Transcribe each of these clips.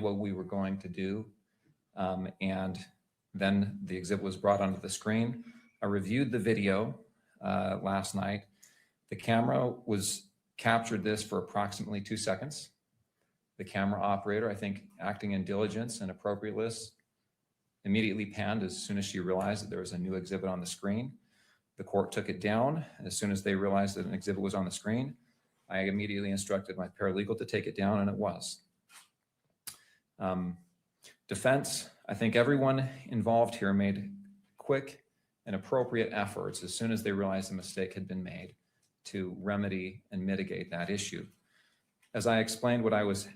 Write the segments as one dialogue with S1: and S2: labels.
S1: what we were going to do. And then the exhibit was brought onto the screen. I reviewed the video last night. The camera captured this for approximately 2 seconds. The camera operator, I think acting in diligence and appropriateness, immediately panned as soon as she realized that there was a new exhibit on the screen. The court took it down. As soon as they realized that an exhibit was on the screen, I immediately instructed my paralegal to take it down, and it was. Defense, I think everyone involved here made quick and appropriate efforts as soon as they realized a mistake had been made to remedy and mitigate that issue. As I explained what I was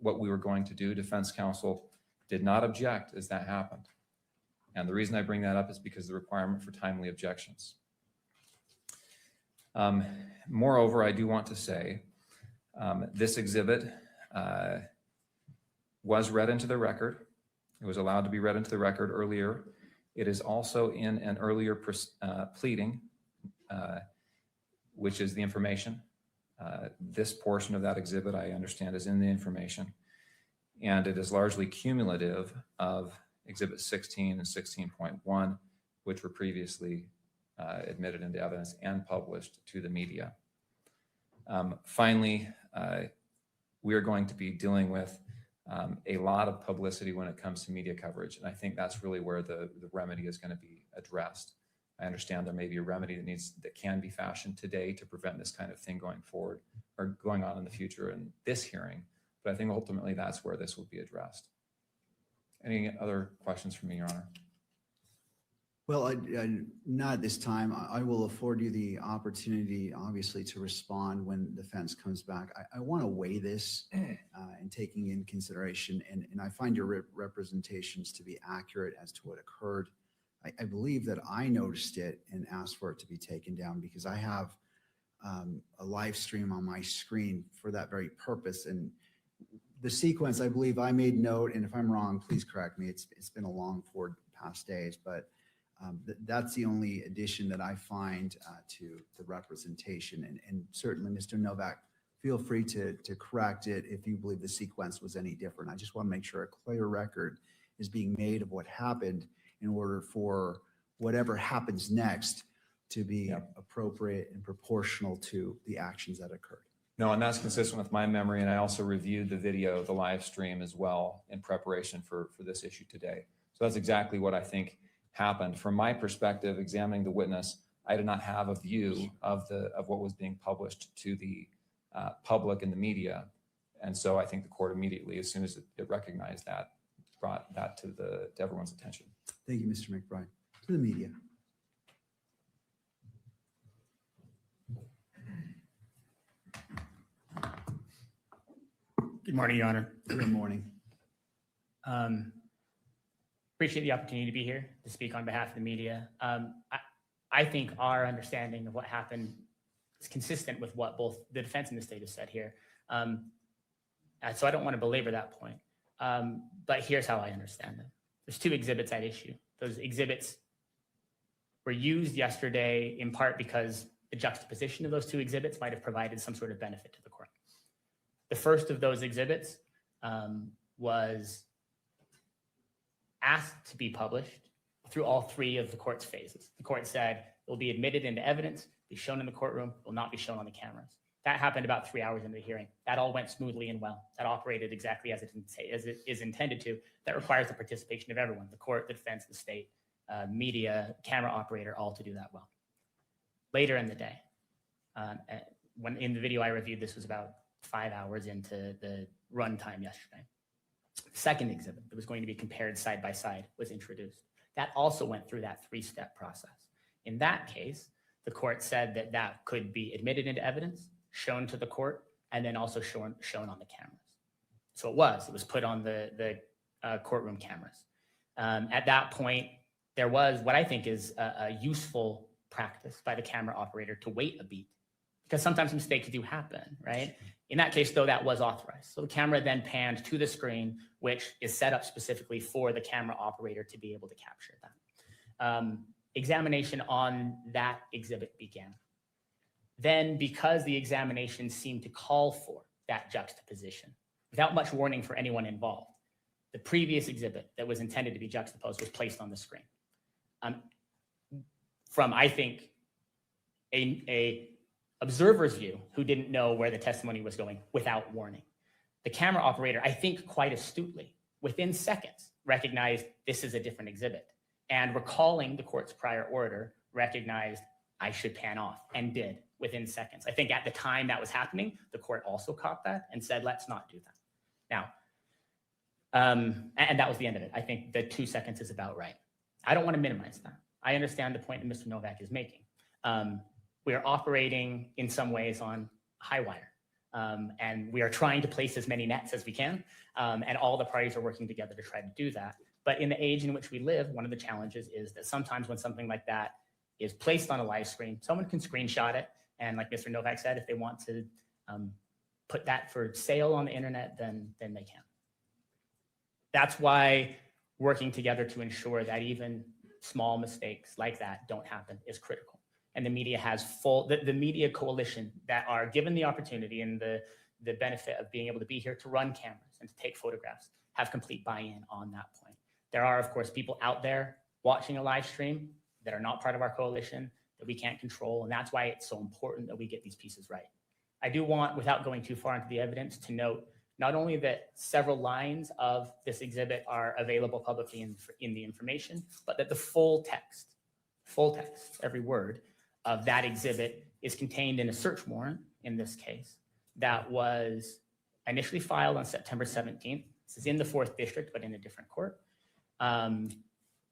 S1: what we were going to do, defense counsel did not object as that happened. And the reason I bring that up is because of the requirement for timely objections. Moreover, I do want to say this exhibit was read into the record. It was allowed to be read into the record earlier. It is also in an earlier pleading, which is the information. This portion of that exhibit, I understand, is in the information. And it is largely cumulative of Exhibit 16 and 16.1, which were previously admitted into evidence and published to the media. Finally, we are going to be dealing with a lot of publicity when it comes to media coverage. And I think that's really where the remedy is going to be addressed. I understand there may be a remedy that can be fashioned today to prevent this kind of thing going forward or going on in the future in this hearing. But I think ultimately that's where this will be addressed. Any other questions from me, Your Honor?
S2: Well, not at this time. I will afford you the opportunity, obviously, to respond when the defense comes back. I want to weigh this and taking in consideration, and I find your representations to be accurate as to what occurred. I believe that I noticed it and asked for it to be taken down because I have a live stream on my screen for that very purpose. And the sequence, I believe I made note, and if I'm wrong, please correct me. It's been a long 4 past days, but that's the only addition that I find to the representation. And certainly, Mr. Novak, feel free to correct it if you believe the sequence was any different. I just want to make sure a clear record is being made of what happened in order for whatever happens next to be appropriate and proportional to the actions that occurred.
S1: No, and that's consistent with my memory. And I also reviewed the video, the live stream as well in preparation for this issue today. So that's exactly what I think happened. From my perspective, examining the witness, I did not have a view of what was being published to the public and the media. And so I think the court immediately, as soon as it recognized that, brought that to everyone's attention.
S2: Thank you, Mr. McBride. To the media.
S3: Good morning, Your Honor.
S2: Good morning.
S3: Appreciate the opportunity to be here to speak on behalf of the media. I think our understanding of what happened is consistent with what both the defense and the state have said here. So I don't want to belabor that point. But here's how I understand them. There's 2 exhibits at issue. Those exhibits were used yesterday in part because the juxtaposition of those 2 exhibits might have provided some sort of benefit to the court. The first of those exhibits was asked to be published through all 3 of the court's phases. The court said it will be admitted into evidence, be shown in the courtroom, will not be shown on the cameras. That happened about 3 hours into the hearing. That all went smoothly and well. That operated exactly as it is intended to. That requires the participation of everyone, the court, the defense, the state, media, camera operator, all to do that well. Later in the day, when in the video I reviewed, this was about 5 hours into the runtime yesterday. The second exhibit that was going to be compared side by side was introduced. That also went through that 3-step process. In that case, the court said that that could be admitted into evidence, shown to the court, and then also shown on the cameras. So it was put on the courtroom cameras. At that point, there was what I think is a useful practice by the camera operator to wait a beat, because sometimes mistakes do happen, right? In that case, though, that was authorized. So the camera then panned to the screen, which is set up specifically for the camera operator to be able to capture that. Examination on that exhibit began. Then, because the examination seemed to call for that juxtaposition, without much warning for anyone involved. The previous exhibit that was intended to be juxtaposed was placed on the screen. From, I think, a observer's view who didn't know where the testimony was going without warning. The camera operator, I think quite astutely, within seconds, recognized this is a different exhibit, and recalling the court's prior order, recognized I should pan off, and did within seconds. I think at the time that was happening, the court also caught that and said, let's not do that. Now, and that was the end of it. I think the 2 seconds is about right. I don't want to minimize that. I understand the point that Mr. Novak is making. We are operating in some ways on high wire, and we are trying to place as many nets as we can, and all the parties are working together to try to do that. But in the age in which we live, one of the challenges is that sometimes when something like that is placed on a live screen, someone can screenshot it, and like Mr. Novak said, if they want to put that for sale on the internet, then they can. That's why working together to ensure that even small mistakes like that don't happen is critical. And the media has the media coalition that are given the opportunity and the benefit of being able to be here to run cameras and to take photographs have complete buy-in on that point. There are, of course, people out there watching a live stream that are not part of our coalition that we can't control. And that's why it's so important that we get these pieces right. I do want, without going too far into the evidence, to note not only that several lines of this exhibit are available publicly in the information, but that the full text, every word of that exhibit is contained in a search warrant, in this case, that was initially filed on September 17th. This is in the 4th District, but in a different court.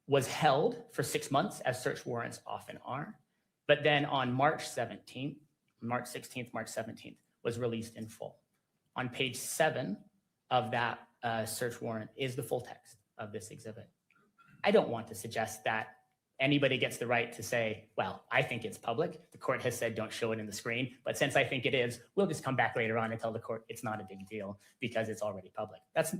S3: Was held for 6 months, as search warrants often are. But then on March 17th, March 16th, March 17th, was released in full. On page 7 of that search warrant is the full text of this exhibit. I don't want to suggest that anybody gets the right to say, well, I think it's public. The court has said don't show it in the screen, but since I think it is, we'll just come back later on and tell the court it's not a big deal because it's already public. That's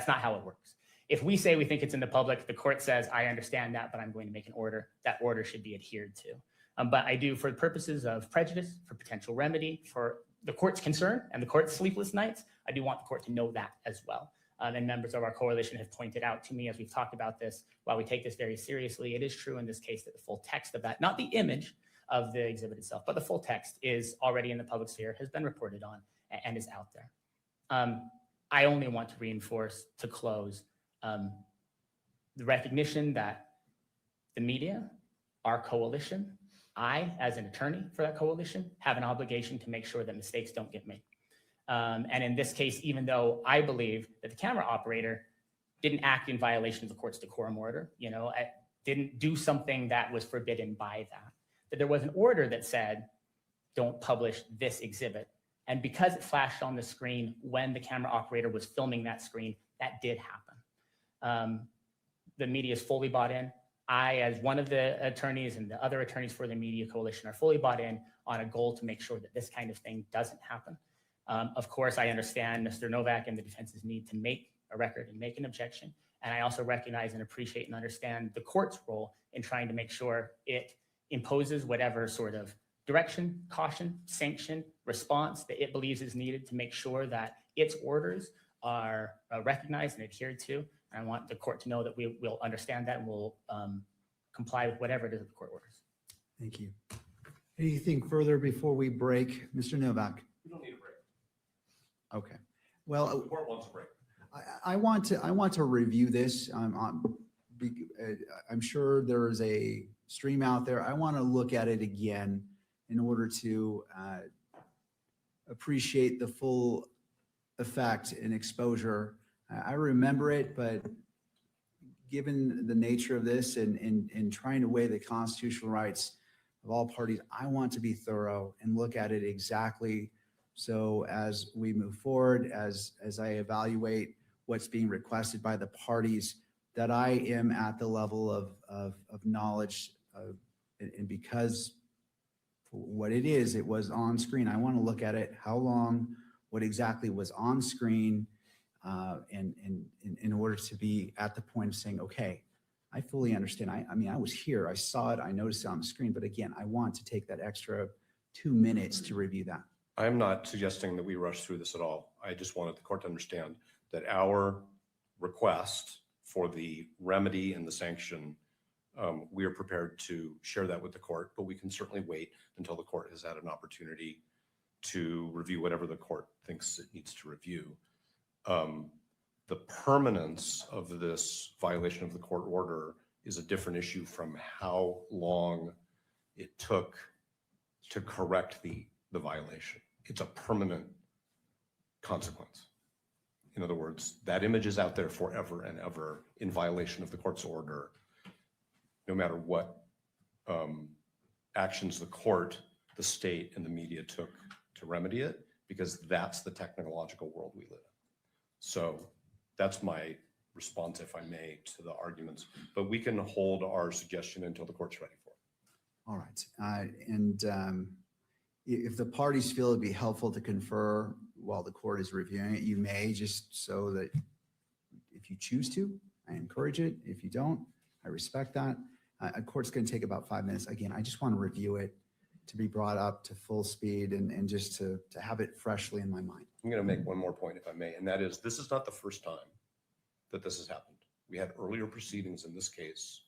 S3: not how it works. If we say we think it's in the public, the court says, I understand that, but I'm going to make an order. That order should be adhered to. But I do, for the purposes of prejudice, for potential remedy, for the court's concern and the court's sleepless nights, I do want the court to know that as well. And members of our coalition have pointed out to me as we've talked about this, while we take this very seriously, it is true in this case that the full text of that, not the image of the exhibit itself, but the full text is already in the public sphere, has been reported on, and is out there. I only want to reinforce, to close, the recognition that the media, our coalition, I, as an attorney for that coalition, have an obligation to make sure that mistakes don't get made. And in this case, even though I believe that the camera operator didn't act in violation of the court's decorum order, didn't do something that was forbidden by that there was an order that said, don't publish this exhibit. And because it flashed on the screen when the camera operator was filming that screen, that did happen. The media is fully bought in. I, as one of the attorneys and the other attorneys for the media coalition, are fully bought in on a goal to make sure that this kind of thing doesn't happen. Of course, I understand Mr. Novak and the defense's need to make a record and make an objection. And I also recognize and appreciate and understand the court's role in trying to make sure it imposes whatever sort of direction, caution, sanction, response that it believes is needed to make sure that its orders are recognized and adhered to. And I want the court to know that we will understand that and will comply with whatever it is that the court orders.
S2: Thank you. Anything further before we break? Mr. Novak?
S1: We don't need a break.
S2: Okay. Well,
S1: The court wants a break.
S2: I want to review this. I'm sure there is a stream out there. I want to look at it again in order to appreciate the full effect and exposure. I remember it, but given the nature of this and trying to weigh the constitutional rights of all parties, I want to be thorough and look at it exactly. So as we move forward, as I evaluate what's being requested by the parties, that I am at the level of knowledge and because for what it is, it was on screen. I want to look at it, how long, what exactly was on screen, and in order to be at the point of saying, okay, I fully understand. I mean, I was here, I saw it, I noticed it on the screen, but again, I want to take that extra 2 minutes to review that.
S4: I'm not suggesting that we rush through this at all. I just wanted the court to understand that our request for the remedy and the sanction, we are prepared to share that with the court, but we can certainly wait until the court has had an opportunity to review whatever the court thinks it needs to review. The permanence of this violation of the court order is a different issue from how long it took to correct the violation. It's a permanent consequence. In other words, that image is out there forever and ever in violation of the court's order, no matter what actions the court, the state, and the media took to remedy it, because that's the technological world we live in. So that's my response, if I may, to the arguments. But we can hold our suggestion until the court's ready for it.
S2: All right. If the parties feel it'd be helpful to confer while the court is reviewing it, you may, just so that if you choose to, I encourage it. If you don't, I respect that. A court's going to take about 5 minutes. Again, I just want to review it, to be brought up to full speed and just to have it freshly in my mind.
S4: I'm going to make one more point, if I may, and that is, this is not the first time that this has happened. We had earlier proceedings in this case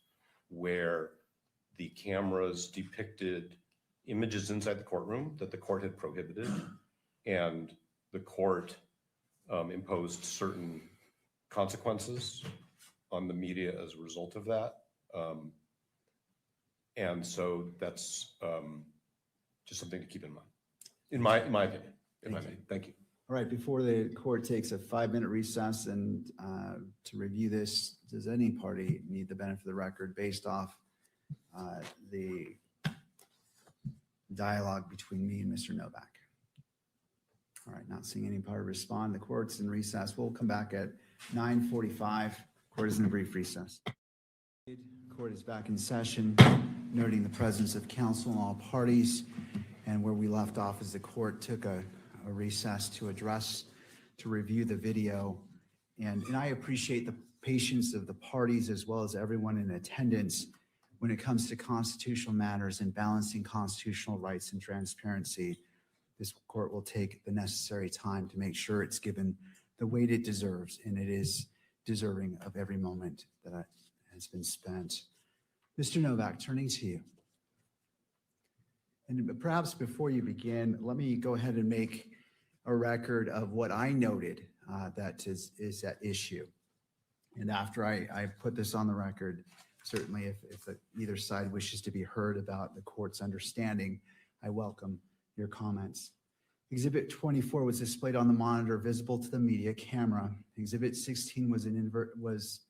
S4: where the cameras depicted images inside the courtroom that the court had prohibited, and the court imposed certain consequences on the media as a result of that. And so that's just something to keep in mind, in my opinion. Thank you.
S2: All right, before the court takes a 5-minute recess and to review this, does any party need the benefit of the record based off the dialogue between me and Mr. Novak? All right, not seeing any party respond. The court's in recess. We'll come back at 9:45. Court is in a brief recess. Court is back in session, noting the presence of counsel and all parties. And where we left off is the court took a recess to review the video. And I appreciate the patience of the parties as well as everyone in attendance when it comes to constitutional matters and balancing constitutional rights and transparency. This court will take the necessary time to make sure it's given the weight it deserves, and it is deserving of every moment that has been spent. Mr. Novak, turning to you. And perhaps before you begin, let me go ahead and make a record of what I noted that is at issue. And after I put this on the record, certainly if either side wishes to be heard about the court's understanding, I welcome your comments. Exhibit 24 was displayed on the monitor visible to the media camera. Exhibit 16 was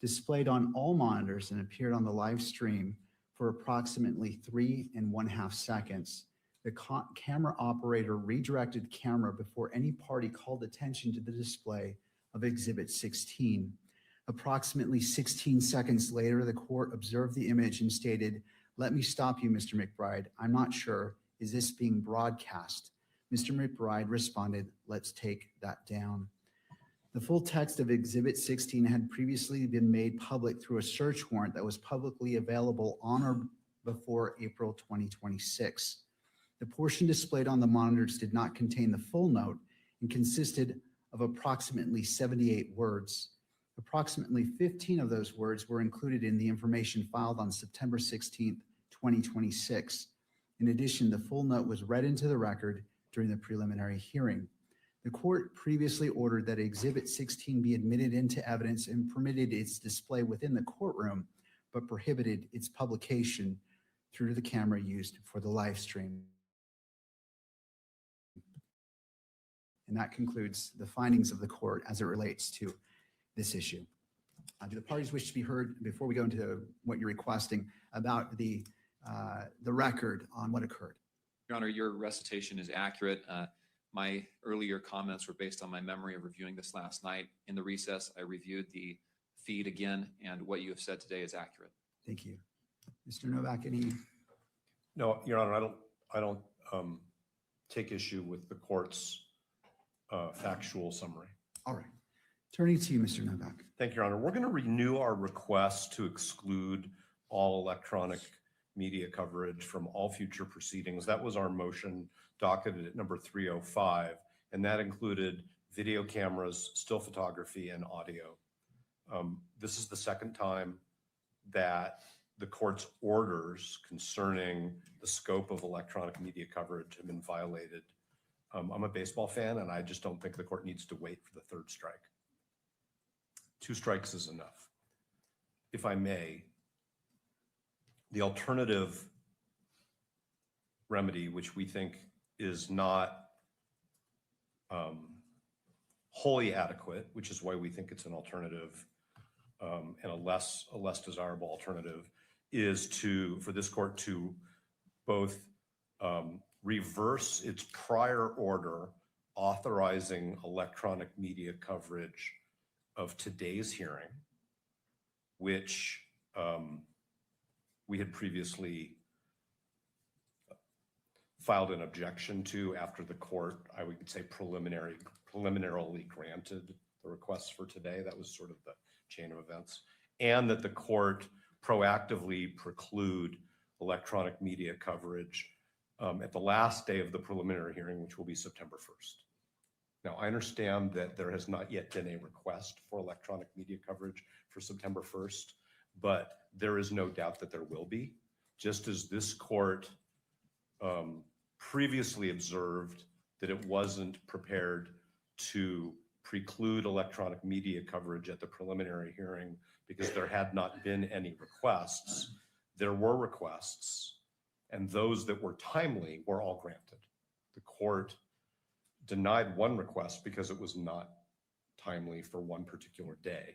S2: displayed on all monitors and appeared on the live stream for approximately 3.5 seconds. The camera operator redirected camera before any party called attention to the display of Exhibit 16. Approximately 16 seconds later, the court observed the image and stated, "Let me stop you, Mr. McBride. I'm not sure. Is this being broadcast?" Mr. McBride responded, "Let's take that down." The full text of Exhibit 16 had previously been made public through a search warrant that was publicly available on or before April 2026. The portion displayed on the monitors did not contain the full note and consisted of approximately 78 words. Approximately 15 of those words were included in the information filed on September 16th, 2026. In addition, the full note was read into the record during the preliminary hearing. The court previously ordered that Exhibit 16 be admitted into evidence and permitted its display within the courtroom, but prohibited its publication through the camera used for the live stream. And that concludes the findings of the court as it relates to this issue. Do the parties wish to be heard before we go into what you're requesting about the record on what occurred?
S1: Your Honor, your recitation is accurate. My earlier comments were based on my memory of reviewing this last night. In the recess, I reviewed the feed again, and what you have said today is accurate.
S2: Thank you. Mr. Novak, any?
S4: No, Your Honor, I don't take issue with the court's factual summary.
S2: All right. Turning to you, Mr. Novak.
S4: Thank you, Your Honor. We're going to renew our request to exclude all electronic media coverage from all future proceedings. That was our motion docketed at number 305, and that included video cameras, still photography, and audio. This is the second time that the court's orders concerning the scope of electronic media coverage have been violated. I'm a baseball fan, and I just don't think the court needs to wait for the third strike. 2 strikes is enough. If I may, the alternative remedy, which we think is not wholly adequate, which is why we think it's an alternative and a less desirable alternative, is for this court to both reverse its prior order authorizing electronic media coverage of today's hearing, which we had previously filed an objection to after the court, I would say preliminarily granted the requests for today. That was sort of the chain of events. And that the court proactively preclude electronic media coverage at the last day of the preliminary hearing, which will be September 1st. Now, I understand that there has not yet been a request for electronic media coverage for September 1st, but there is no doubt that there will be, just as this court previously observed that it wasn't prepared to preclude electronic media coverage at the preliminary hearing because there had not been any requests. There were requests, and those that were timely were all granted. The court denied one request because it was not timely for one particular day.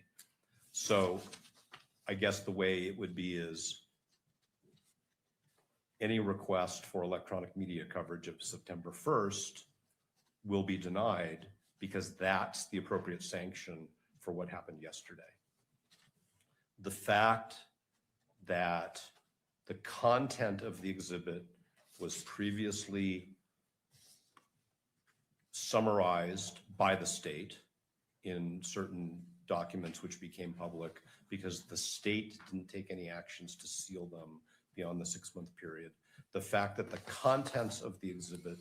S4: So I guess the way it would be is any request for electronic media coverage of September 1st will be denied because that's the appropriate sanction for what happened yesterday. The fact that the content of the exhibit was previously summarized by the state in certain documents which became public because the state didn't take any actions to seal them beyond the 6-month period. The fact that the contents of the exhibit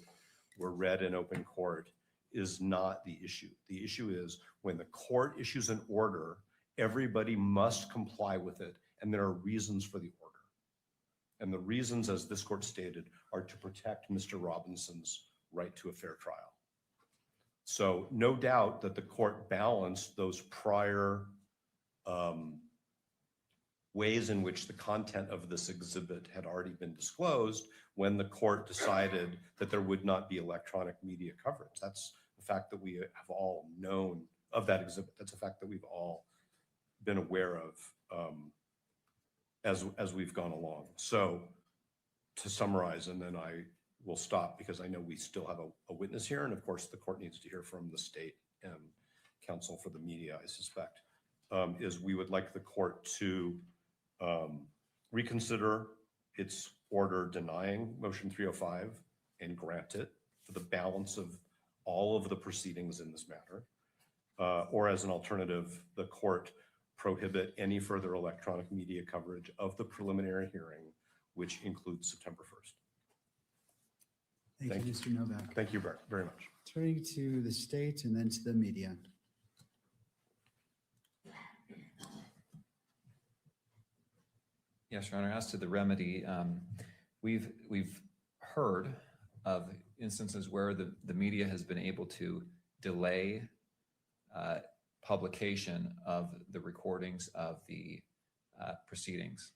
S4: were read in open court is not the issue. The issue is when the court issues an order, everybody must comply with it, and there are reasons for the order. And the reasons, as this court stated, are to protect Mr. Robinson's right to a fair trial. So no doubt that the court balanced those prior ways in which the content of this exhibit had already been disclosed when the court decided that there would not be electronic media coverage. That's the fact that we have all known of that exhibit. That's a fact that we've all been aware of as we've gone along. So to summarize, and then I will stop because I know we still have a witness here, and of course the court needs to hear from the state and counsel for the media, I suspect, is we would like the court to reconsider its order denying motion 305 and grant it for the balance of all of the proceedings in this matter, or as an alternative, the court prohibit any further electronic media coverage of the preliminary hearing, which includes September 1st.
S2: Thank you, Mr. Novak.
S4: Thank you very much.
S2: Turning to the state and then to the media.
S1: Yes, Your Honor, as to the remedy, we've heard of instances where the media has been able to delay publication of the recordings of the proceedings.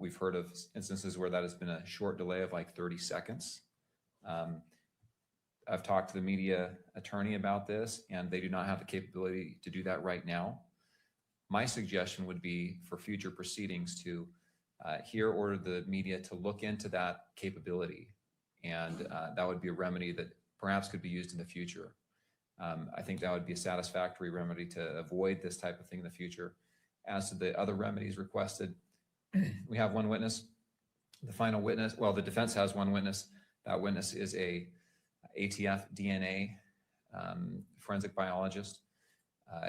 S1: We've heard of instances where that has been a short delay of like 30 seconds. I've talked to the media attorney about this, and they do not have the capability to do that right now. My suggestion would be for future proceedings to order the media to look into that capability, and that would be a remedy that perhaps could be used in the future. I think that would be a satisfactory remedy to avoid this type of thing in the future. As to the other remedies requested, we have one witness. The final witness, well, the defense has one witness. That witness is a ATF DNA forensic biologist.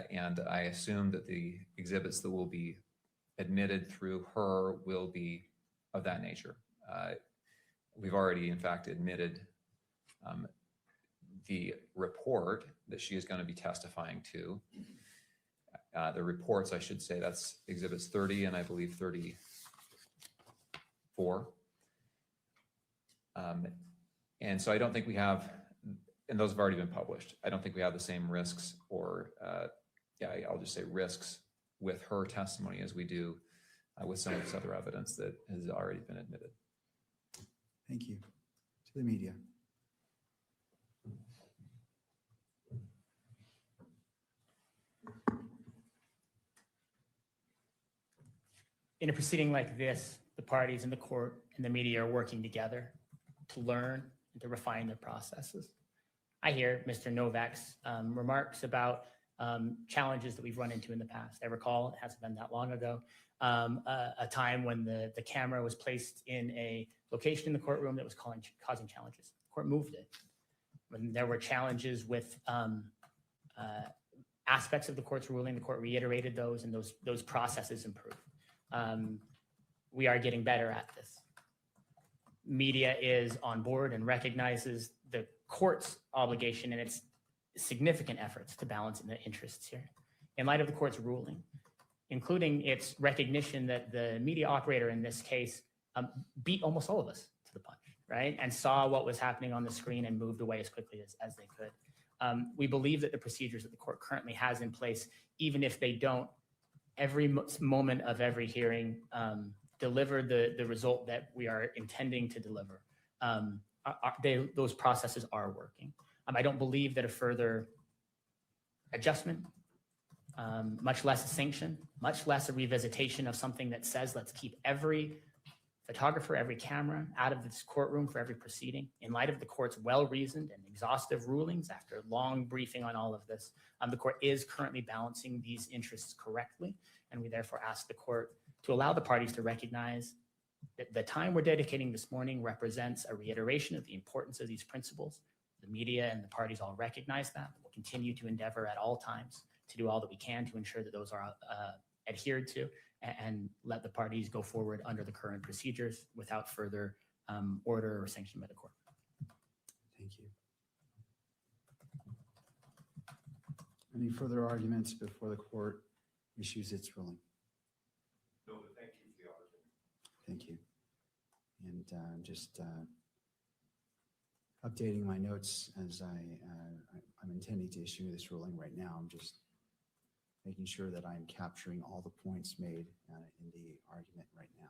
S1: And I assume that the exhibits that will be admitted through her will be of that nature. We've already, in fact, admitted the report that she is going to be testifying to. The reports, I should say, that's exhibits 30 and I believe 34. And so I don't think we have, and those have already been published. I don't think we have the same risks or, I'll just say risks with her testimony as we do with some of this other evidence that has already been admitted.
S2: Thank you. To the media.
S3: In a proceeding like this, the parties in the court and the media are working together to learn and to refine their processes. I hear Mr. Novak's remarks about challenges that we've run into in the past. I recall, it hasn't been that long ago, a time when the camera was placed in a location in the courtroom that was causing challenges. The court moved it. When there were challenges with aspects of the court's ruling, the court reiterated those, and those processes improved. We are getting better at this. Media is on board and recognizes the court's obligation and its significant efforts to balance the interests here. In light of the court's ruling, including its recognition that the media operator in this case beat almost all of us to the punch, right? And saw what was happening on the screen and moved away as quickly as they could. We believe that the procedures that the court currently has in place, even if they don't, every moment of every hearing deliver the result that we are intending to deliver. Those processes are working. I don't believe that a further adjustment, much less a sanction, much less a revisitation of something that says let's keep every photographer, every camera out of this courtroom for every proceeding. In light of the court's well-reasoned and exhaustive rulings after long briefing on all of this, the court is currently balancing these interests correctly, and we therefore ask the court to allow the parties to recognize that the time we're dedicating this morning represents a reiteration of the importance of these principles. The media and the parties all recognize that. We'll continue to endeavor at all times to do all that we can to ensure that those are adhered to, and let the parties go forward under the current procedures without further order or sanction by the court.
S2: Thank you. Any further arguments before the court issues its ruling?
S4: No, but thank you for the opportunity.
S2: Thank you. And just updating my notes as I'm intending to issue this ruling right now. I'm just making sure that I'm capturing all the points made in the argument right now.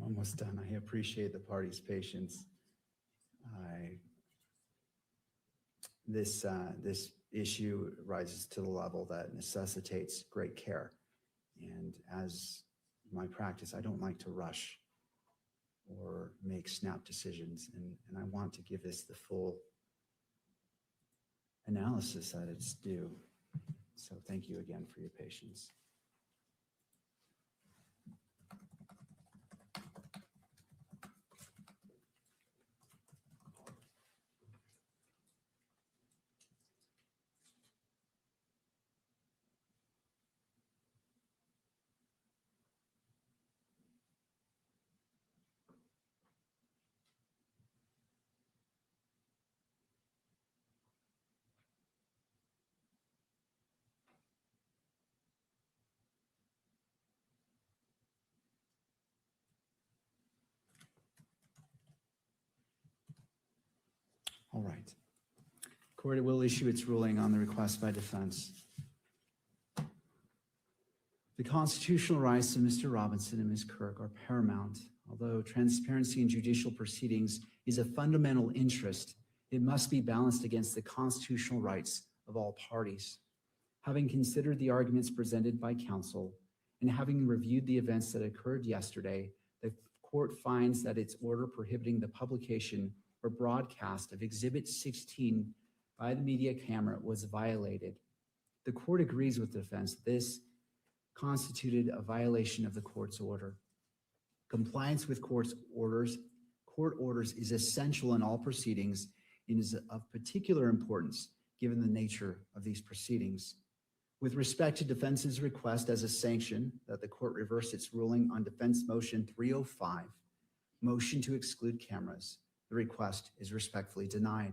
S2: almost done. I appreciate the party's patience. This issue rises to the level that necessitates great care. And as my practice, I don't like to rush or make snap decisions. And I want to give this the full analysis that it's due. So thank you again for your patience. All right. Court will issue its ruling on the request by defense. The constitutional rights of Mr. Robinson and Ms. Kirk are paramount. Although transparency in judicial proceedings is a fundamental interest, it must be balanced against the constitutional rights of all parties. Having considered the arguments presented by counsel and having reviewed the events that occurred yesterday, the court finds that its order prohibiting the publication or broadcast of Exhibit 16 by the media camera was violated. The court agrees with the defense. This constituted a violation of the court's order. Compliance with court orders is essential in all proceedings and is of particular importance given the nature of these proceedings. With respect to defense's request as a sanction that the court reverse its ruling on defense motion 305, motion to exclude cameras, the request is respectfully denied.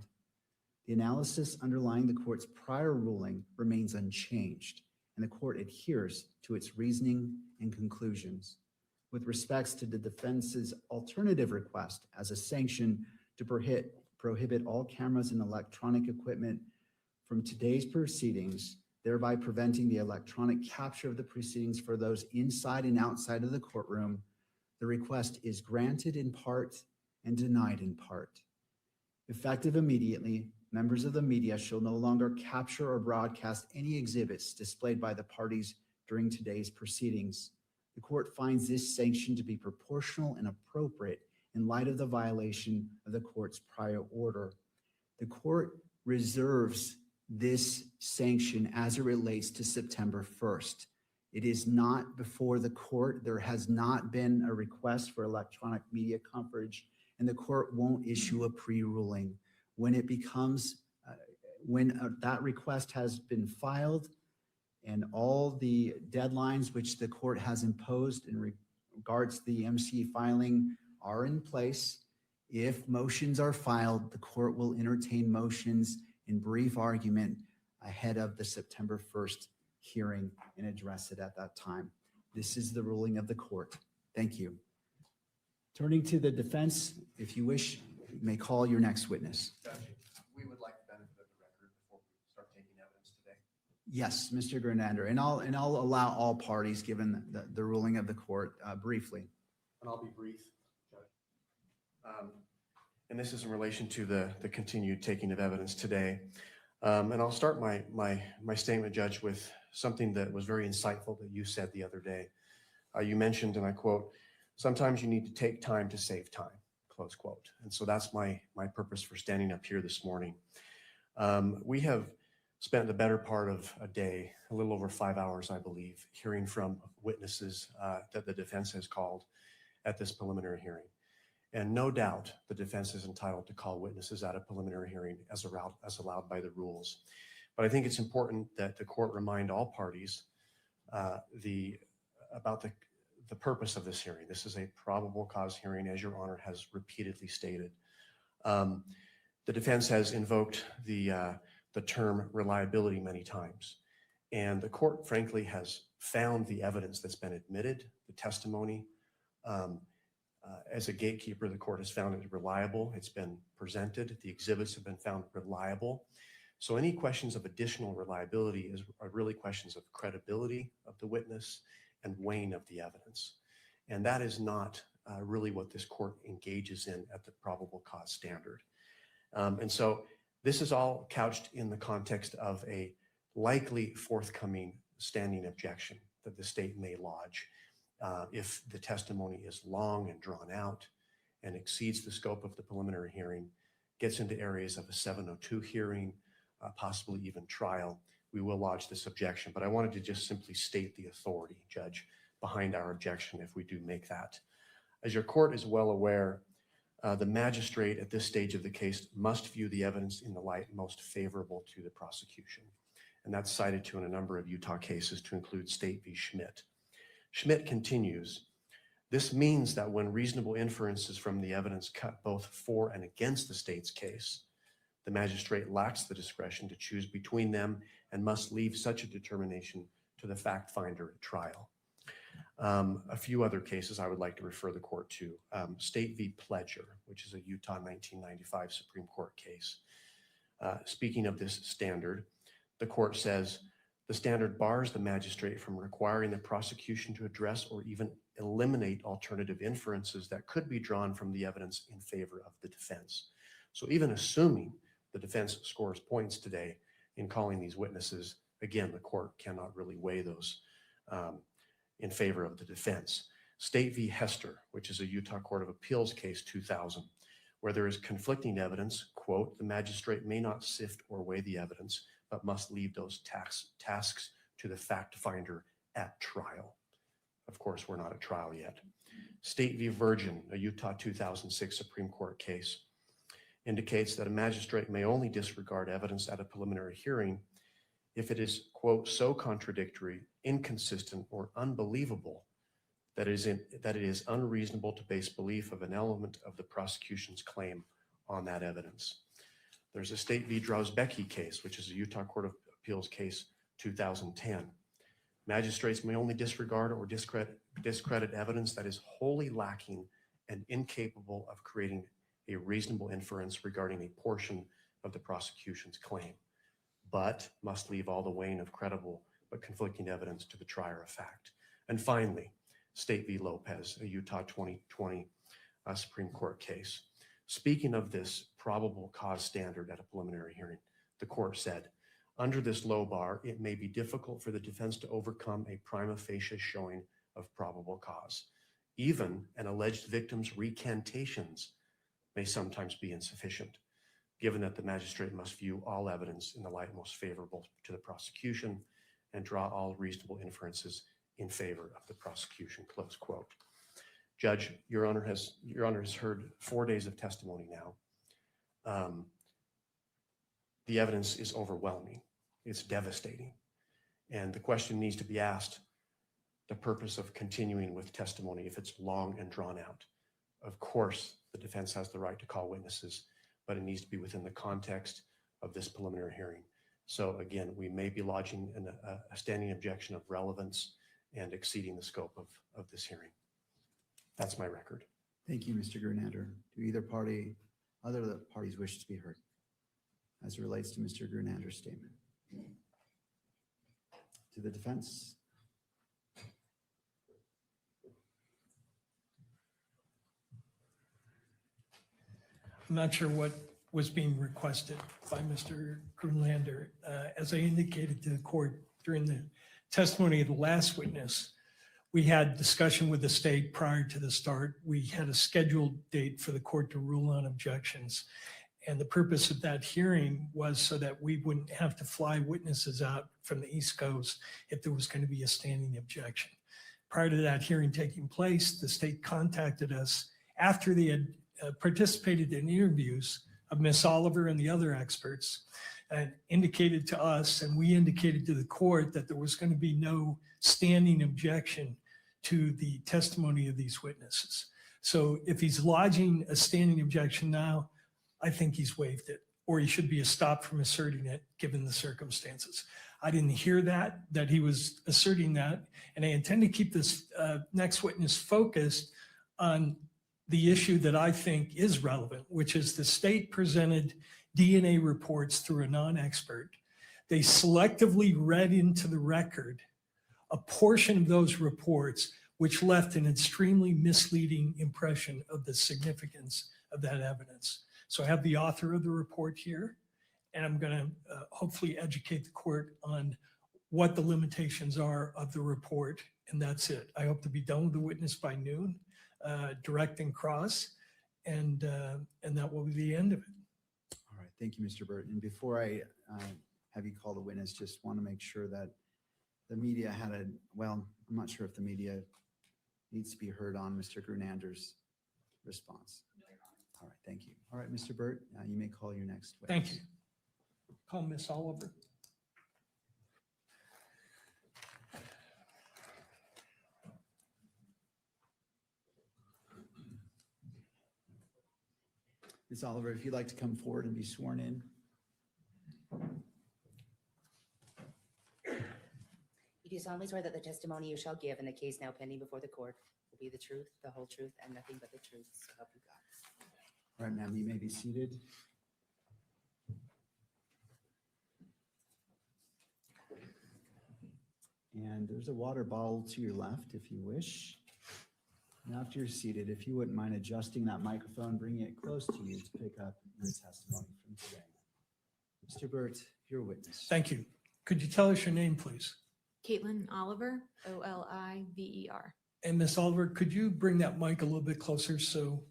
S2: The analysis underlying the court's prior ruling remains unchanged, and the court adheres to its reasoning and conclusions. With respects to the defense's alternative request as a sanction to prohibit all cameras and electronic equipment from today's proceedings, thereby preventing the electronic capture of the proceedings for those inside and outside of the courtroom, the request is granted in part and denied in part. Effective immediately, members of the media shall no longer capture or broadcast any exhibits displayed by the parties during today's proceedings. The court finds this sanction to be proportional and appropriate in light of the violation of the court's prior order. The court reserves this sanction as it relates to September 1st. It is not before the court. There has not been a request for electronic media coverage, and the court won't issue a pre-ruling. When it becomes, that request has been filed and all the deadlines which the court has imposed in regards to the MC filing are in place, if motions are filed, the court will entertain motions in brief argument ahead of the September 1st hearing and address it at that time. This is the ruling of the court. Thank you. Turning to the defense, if you wish, you may call your next witness.
S5: Judge, we would like the benefit of the record before we start taking evidence today.
S2: Yes, Mr. Gernander, and I'll allow all parties, given the ruling of the court, briefly.
S5: And I'll be brief, Judge. And this is in relation to the continued taking of evidence today. And I'll start my statement, Judge, with something that was very insightful that you said the other day. You mentioned, and I quote, "Sometimes you need to take time to save time," close quote. And so that's my purpose for standing up here this morning. We have spent the better part of a day, a little over 5 hours, I believe, hearing from witnesses that the defense has called at this preliminary hearing. And no doubt the defense is entitled to call witnesses at a preliminary hearing as allowed by the rules. But I think it's important that the court remind all parties about the purpose of this hearing. This is a probable cause hearing, as Your Honor has repeatedly stated. The defense has invoked the term reliability many times. And the court, frankly, has found the evidence that's been admitted, the testimony. As a gatekeeper, the court has found it reliable. It's been presented. The exhibits have been found reliable. So any questions of additional reliability are really questions of credibility of the witness and weighing of the evidence. And that is not really what this court engages in at the probable cause standard. And so this is all couched in the context of a likely forthcoming standing objection that the state may lodge if the testimony is long and drawn out and exceeds the scope of the preliminary hearing, gets into areas of a 702 hearing, possibly even trial. We will lodge this objection, but I wanted to just simply state the authority, Judge, behind our objection if we do make that. As your court is well aware, the magistrate at this stage of the case must view the evidence in the light most favorable to the prosecution. And that's cited to in a number of Utah cases to include State v. Schmidt. Schmidt continues, this means that when reasonable inferences from the evidence cut both for and against the state's case, the magistrate lacks the discretion to choose between them and must leave such a determination to the fact finder at trial. A few other cases I would like to refer the court to. State v. Pledger, which is a Utah 1995 Supreme Court case. Speaking of this standard, the court says, the standard bars the magistrate from requiring the prosecution to address or even eliminate alternative inferences that could be drawn from the evidence in favor of the defense. So even assuming the defense scores points today in calling these witnesses, again, the court cannot really weigh those in favor of the defense. State v. Hester, which is a Utah Court of Appeals case 2000, where there is conflicting evidence, quote, the magistrate may not sift or weigh the evidence, but must leave those tasks to the fact finder at trial. Of course, we're not at trial yet. State v. Virgin, a Utah 2006 Supreme Court case, indicates that a magistrate may only disregard evidence at a preliminary hearing if it is, quote, so contradictory, inconsistent, or unbelievable that it is unreasonable to base belief of an element of the prosecution's claim on that evidence. There's a State v. Drozbecki case, which is a Utah Court of Appeals case 2010. Magistrates may only disregard or discredit evidence that is wholly lacking and incapable of creating a reasonable inference regarding a portion of the prosecution's claim, but must leave all the weighing of credible but conflicting evidence to the trier of fact. And finally, State v. Lopez, a Utah 2020 Supreme Court case. Speaking of this probable cause standard at a preliminary hearing, the court said, under this low bar, it may be difficult for the defense to overcome a prima facie showing of probable cause. Even an alleged victim's recantations may sometimes be insufficient, given that the magistrate must view all evidence in the light most favorable to the prosecution and draw all reasonable inferences in favor of the prosecution, close quote. Judge, Your Honor has heard 4 days of testimony now. The evidence is overwhelming. It's devastating. And the question needs to be asked, the purpose of continuing with testimony if it's long and drawn out. Of course, the defense has the right to call witnesses, but it needs to be within the context of this preliminary hearing. So again, we may be lodging a standing objection of relevance and exceeding the scope of this hearing. That's my record.
S2: Thank you, Mr. Grunander. Do other parties wish to be heard as it relates to Mr. Grunander's statement? To the defense?
S6: I'm not sure what was being requested by Mr. Grunlander. As I indicated to the court during the testimony of the last witness, we had discussion with the state prior to the start. We had a scheduled date for the court to rule on objections. And the purpose of that hearing was so that we wouldn't have to fly witnesses out from the East Coast if there was going to be a standing objection. Prior to that hearing taking place, the state contacted us after they had participated in interviews of Ms. Oliver and the other experts, and indicated to us, and we indicated to the court, that there was going to be no standing objection to the testimony of these witnesses. So if he's lodging a standing objection now, I think he's waived it, or he should be stopped from asserting it given the circumstances. I didn't hear that he was asserting that, and I intend to keep this next witness focused on the issue that I think is relevant, which is the state presented DNA reports through a non-expert. They selectively read into the record a portion of those reports which left an extremely misleading impression of the significance of that evidence. So I have the author of the report here, and I'm going to hopefully educate the court on what the limitations are of the report, and that's it. I hope to be done with the witness by noon, direct and cross, and that will be the end of it.
S2: All right, thank you, Mr. Burton. And before I have you call the witness, just want to make sure that the media had well, I'm not sure if the media needs to be heard on Mr. Grunander's response. All right, thank you. All right, Mr. Burt, you may call your next witness.
S6: Thank you. Call Miss Oliver.
S2: Ms. Oliver, if you'd like to come forward and be sworn in.
S7: You do solemnly swear that the testimony you shall give in the case now pending before the court will be the truth, the whole truth, and nothing but the truth, so help you God.
S2: All right, ma'am, you may be seated. And there's a water bottle to your left if you wish. And after you're seated, if you wouldn't mind adjusting that microphone, bringing it close to you to pick up your testimony from today. Mr. Burt, your witness.
S6: Thank you. Could you tell us your name, please?
S8: Caitlin Oliver, Oliver.
S6: And Miss Oliver, could you bring that mic a little bit closer? So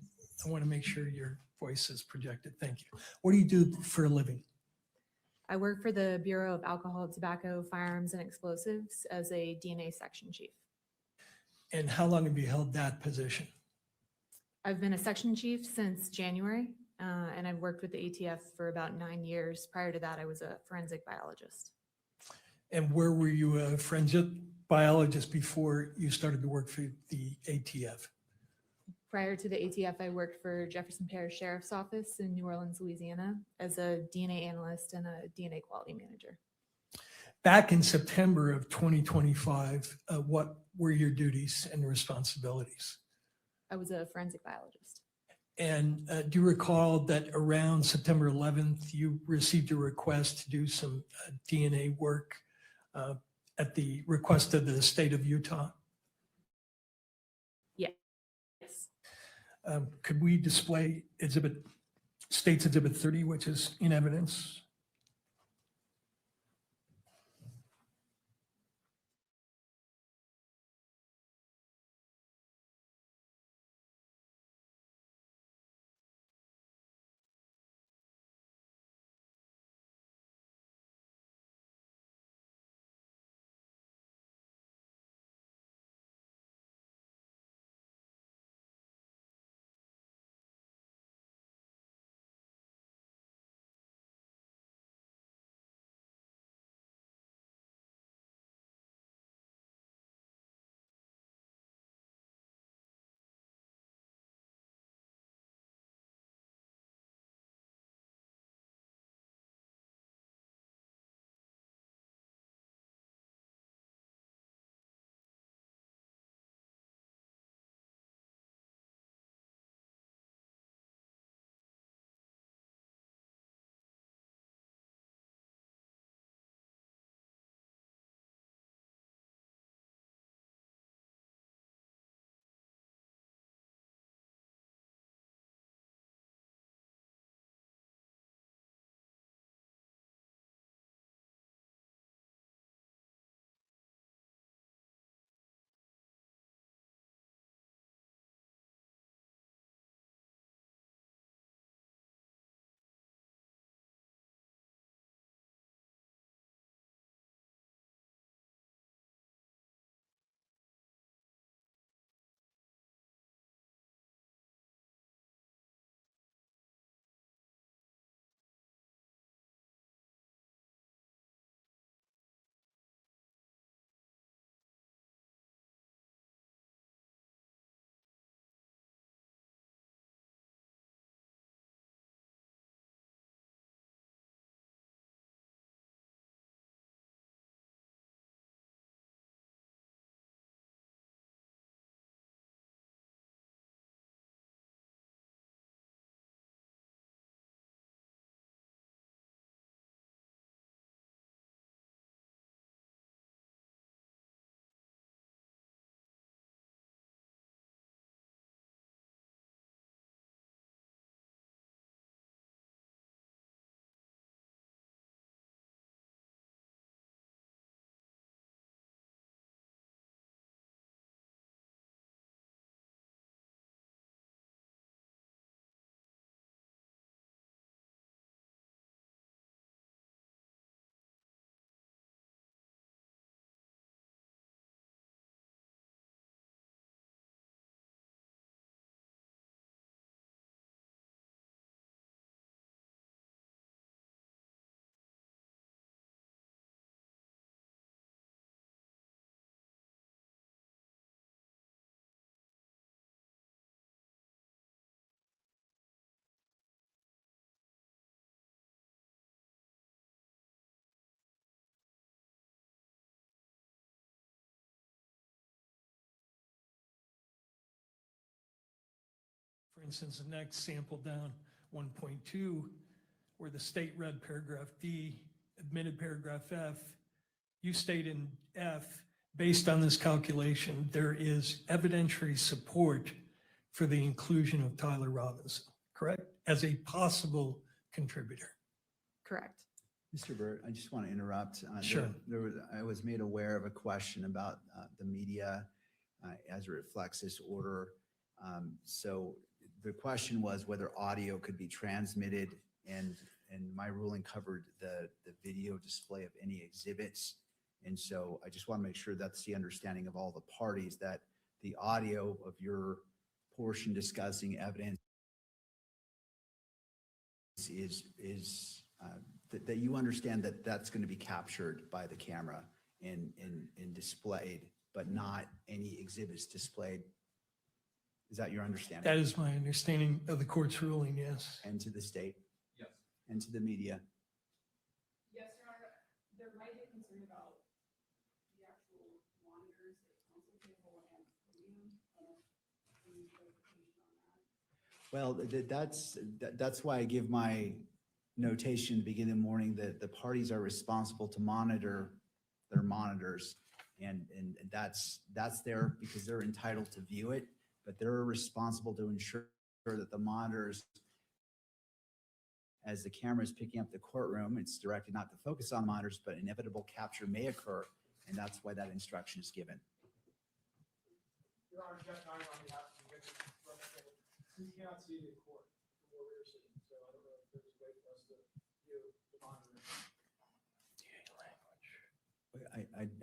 S6: I want to make sure your voice is projected. Thank you. What do you do for a living?
S8: I work for the Bureau of Alcohol, Tobacco, Firearms, and Explosives as a DNA section chief.
S6: And how long have you held that position?
S8: I've been a section chief since January, and I've worked with the ATF for about 9 years. Prior to that, I was a forensic biologist.
S6: And where were you a forensic biologist before you started to work for the ATF?
S8: Prior to the ATF, I worked for Jefferson Parish Sheriff's Office in New Orleans, Louisiana, as a DNA analyst and a DNA quality manager.
S6: Back in September of 2025, what were your duties and responsibilities?
S8: I was a forensic biologist.
S6: And do you recall that around September 11th, you received a request to do some DNA work at the request of the state of Utah?
S8: Yes.
S6: Could we display State's Exhibit 30, which is in evidence? For instance, the next sample down, 1.2, where the state read paragraph D, admitted paragraph F, you state in F, based on this calculation, there is evidentiary support for the inclusion of Tyler Robinson, correct? As a possible contributor.
S8: Correct.
S2: Mr. Burt, I just want to interrupt.
S6: Sure.
S2: I was made aware of a question about the media as it reflects this order. So the question was whether audio could be transmitted, and my ruling covered the video display of any exhibits. And so I just want to make sure that's the understanding of all the parties, that the audio of your portion discussing evidence is that you understand that that's going to be captured by the camera and displayed, but not any exhibits displayed. Is that your understanding?
S6: That is my understanding of the court's ruling, yes.
S2: And to the state?
S1: Yes.
S2: And to the media?
S9: Yes, Your Honor, there might be concern about the actual monitors, the counsel table and podium, and any clarification on that.
S2: Well, that's why I give my notation to begin the morning that the parties are responsible to monitor their monitors. And that's there because they're entitled to view it, but they're responsible to ensure that the monitors, as the camera is picking up the courtroom, it's directed not to focus on monitors, but inevitable capture may occur. And that's why that instruction is given.
S10: Your Honor, Jeff Nine on behalf of the victim representative. We cannot see the court from where we're sitting, so I don't know if there's a way for us to view the monitor.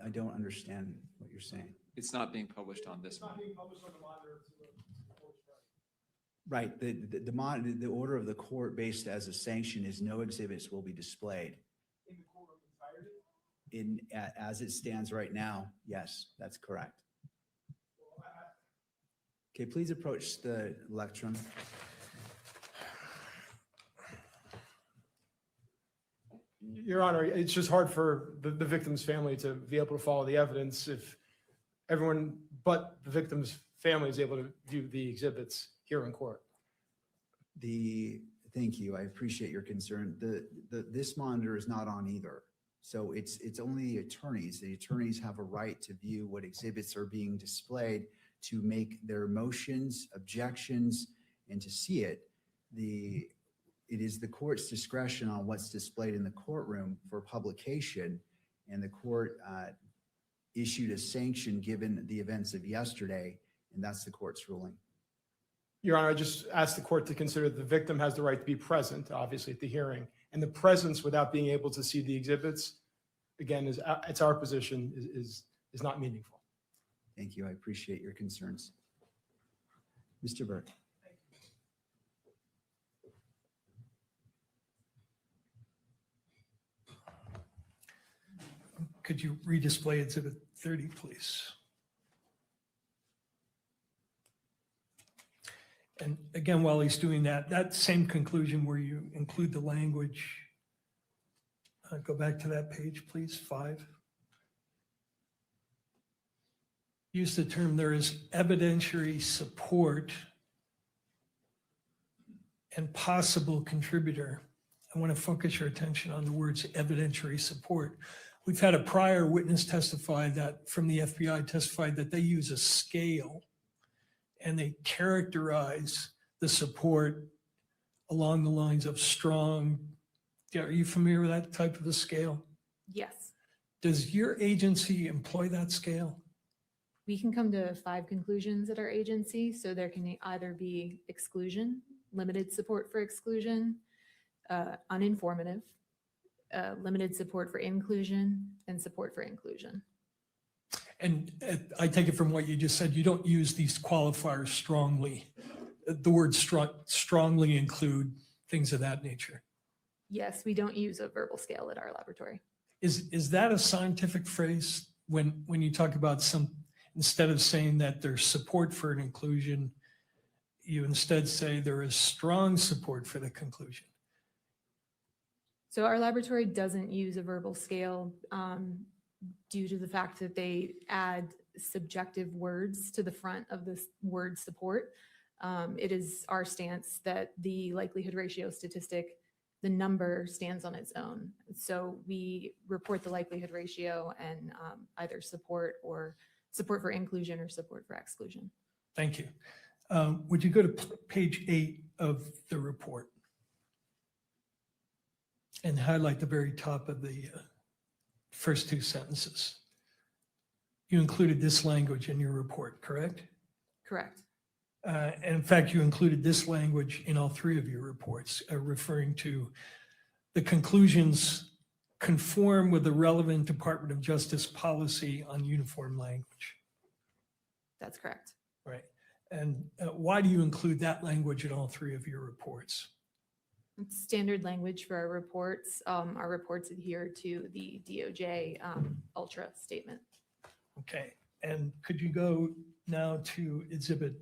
S2: I don't understand what you're saying.
S1: It's not being published on this
S10: It's not
S1: one.
S10: being published on the monitor to the court's right.
S2: Right. The order of the court based as a sanction is no exhibits will be displayed.
S10: In the courtroom entirety.
S2: As it stands right now, yes, that's correct.
S10: Well,
S2: Okay, please approach the lectern.
S10: Your Honor, it's just hard for the victim's family to be able to follow the evidence if everyone but the victim's family is able to view the exhibits here in court.
S2: Thank you. I appreciate your concern. This monitor is not on either. So it's only the attorneys. The attorneys have a right to view what exhibits are being displayed, to make their motions, objections, and to see it. It is the court's discretion on what's displayed in the courtroom for publication, and the court issued a sanction given the events of yesterday, and that's the court's ruling.
S10: Your Honor, I just asked the court to consider the victim has the right to be present, obviously, at the hearing. And the presence without being able to see the exhibits, again, it's our position, is not meaningful.
S2: Thank you. I appreciate your concerns. Mr. Burke.
S6: Could you redisplay exhibit 30, please? And again, while he's doing that, that same conclusion where you include the language, go back to that page, please, 5. Use the term, there is evidentiary support and possible contributor. I want to focus your attention on the words evidentiary support. We've had a prior witness testify that from the FBI testified that they use a scale and they characterize the support along the lines of strong. Are you familiar with that type of a scale?
S8: Yes.
S6: Does your agency employ that scale?
S8: We can come to 5 conclusions at our agency. So there can either be exclusion, limited support for exclusion, uninformative, limited support for inclusion, and support for inclusion.
S6: And I take it from what you just said, you don't use these qualifiers strongly. The word strongly include things of that nature.
S8: Yes, we don't use a verbal scale at our laboratory.
S6: Is that a scientific phrase when you talk about instead of saying that there's support for an inclusion, you instead say there is strong support for the conclusion?
S8: So our laboratory doesn't use a verbal scale due to the fact that they add subjective words to the front of this word support. It is our stance that the likelihood ratio statistic, the number stands on its own. So we report the likelihood ratio and either support for inclusion or support for exclusion.
S6: Thank you. Would you go to page 8 of the report and highlight the very top of the first 2 sentences? You included this language in your report, correct?
S8: Correct.
S6: And in fact, you included this language in all 3 of your reports, referring to the conclusions conform with the relevant Department of Justice policy on uniform language.
S8: That's correct.
S6: Right. And why do you include that language in all 3 of your reports?
S8: It's standard language for our reports. Our reports adhere to the DOJ Ultra statement.
S6: Okay. And could you go now to Exhibit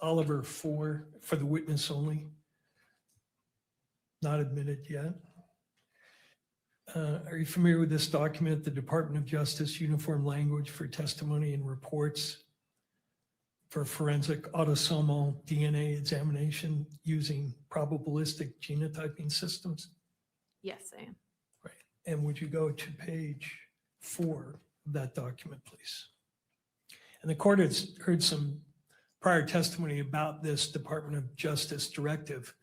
S6: Oliver 4 for the witness only? Not admitted yet. Are you familiar with this document, the Department of Justice Uniform Language for Testimony and Reports for Forensic Autosomal DNA Examination using probabilistic genotyping systems?
S8: Yes, I am.
S6: Right. And would you go to page 4 of that document, please? And the court has heard some prior testimony about this Department of Justice directive.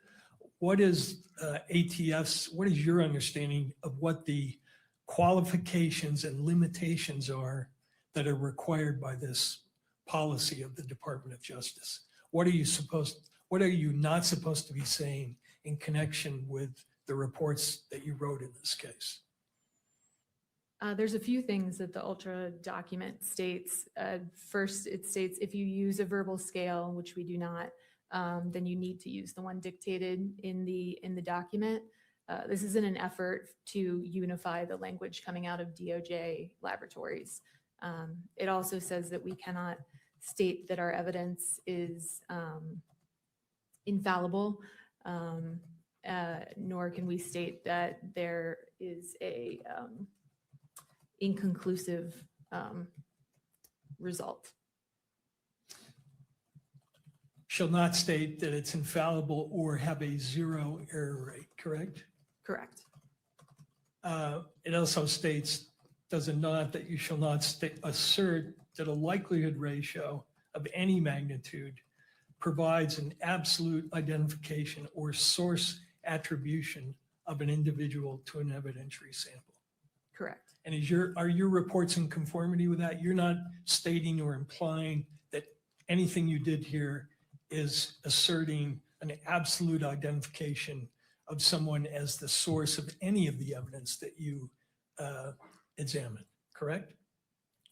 S6: What is ATF's, what is your understanding of what the qualifications and limitations are that are required by this policy of the Department of Justice? What are you not supposed to be saying in connection with the reports that you wrote in this case?
S8: There's a few things that the Ultra document states. First, it states if you use a verbal scale, which we do not, then you need to use the one dictated in the document. This is in an effort to unify the language coming out of DOJ laboratories. It also says that we cannot state that our evidence is infallible, nor can we state that there is a inconclusive result.
S6: Shall not state that it's infallible or have a 0 error rate, correct?
S8: Correct.
S6: It also states, does it not, that you shall not assert that a likelihood ratio of any magnitude provides an absolute identification or source attribution of an individual to an evidentiary sample.
S8: Correct.
S6: And are your reports in conformity with that? You're not stating or implying that anything you did here is asserting an absolute identification of someone as the source of any of the evidence that you examined, correct?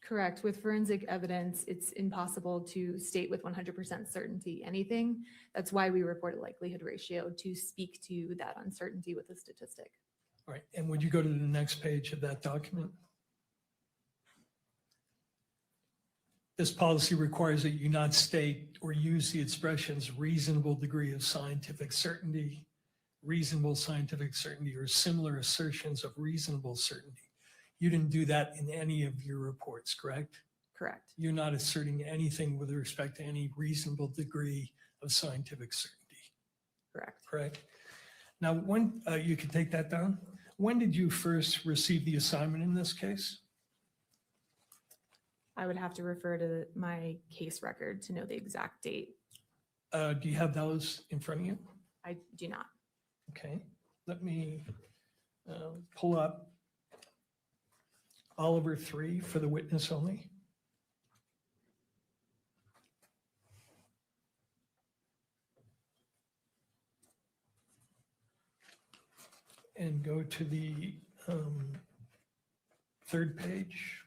S8: Correct. With forensic evidence, it's impossible to state with 100% certainty anything. That's why we report a likelihood ratio, to speak to that uncertainty with a statistic.
S6: All right, and would you go to the next page of that document? This policy requires that you not state or use the expressions reasonable degree of scientific certainty, reasonable scientific certainty, or similar assertions of reasonable certainty. You didn't do that in any of your reports, correct?
S8: Correct.
S6: You're not asserting anything with respect to any reasonable degree of scientific certainty,
S8: Correct.
S6: correct? Now, when you can take that down, when did you first receive the assignment in this case?
S8: I would have to refer to my case record to know the exact date.
S6: Do you have those in front of you?
S8: I do not.
S6: Okay, let me pull up Oliver 3 for the witness only. And go to the third page.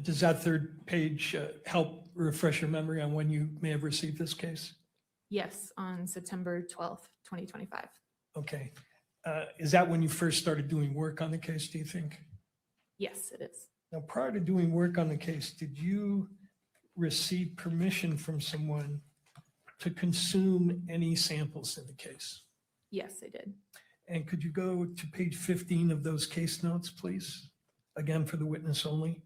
S6: Does that third page help refresh your memory on when you may have received this case?
S8: Yes, on September 12th, 2025.
S6: Okay. Is that when you first started doing work on the case, do you think?
S8: Yes, it is.
S6: Now, prior to doing work on the case, did you receive permission from someone to consume any samples in the case?
S8: Yes, I did.
S6: And could you go to page 15 of those case notes, please? Again, for the witness only.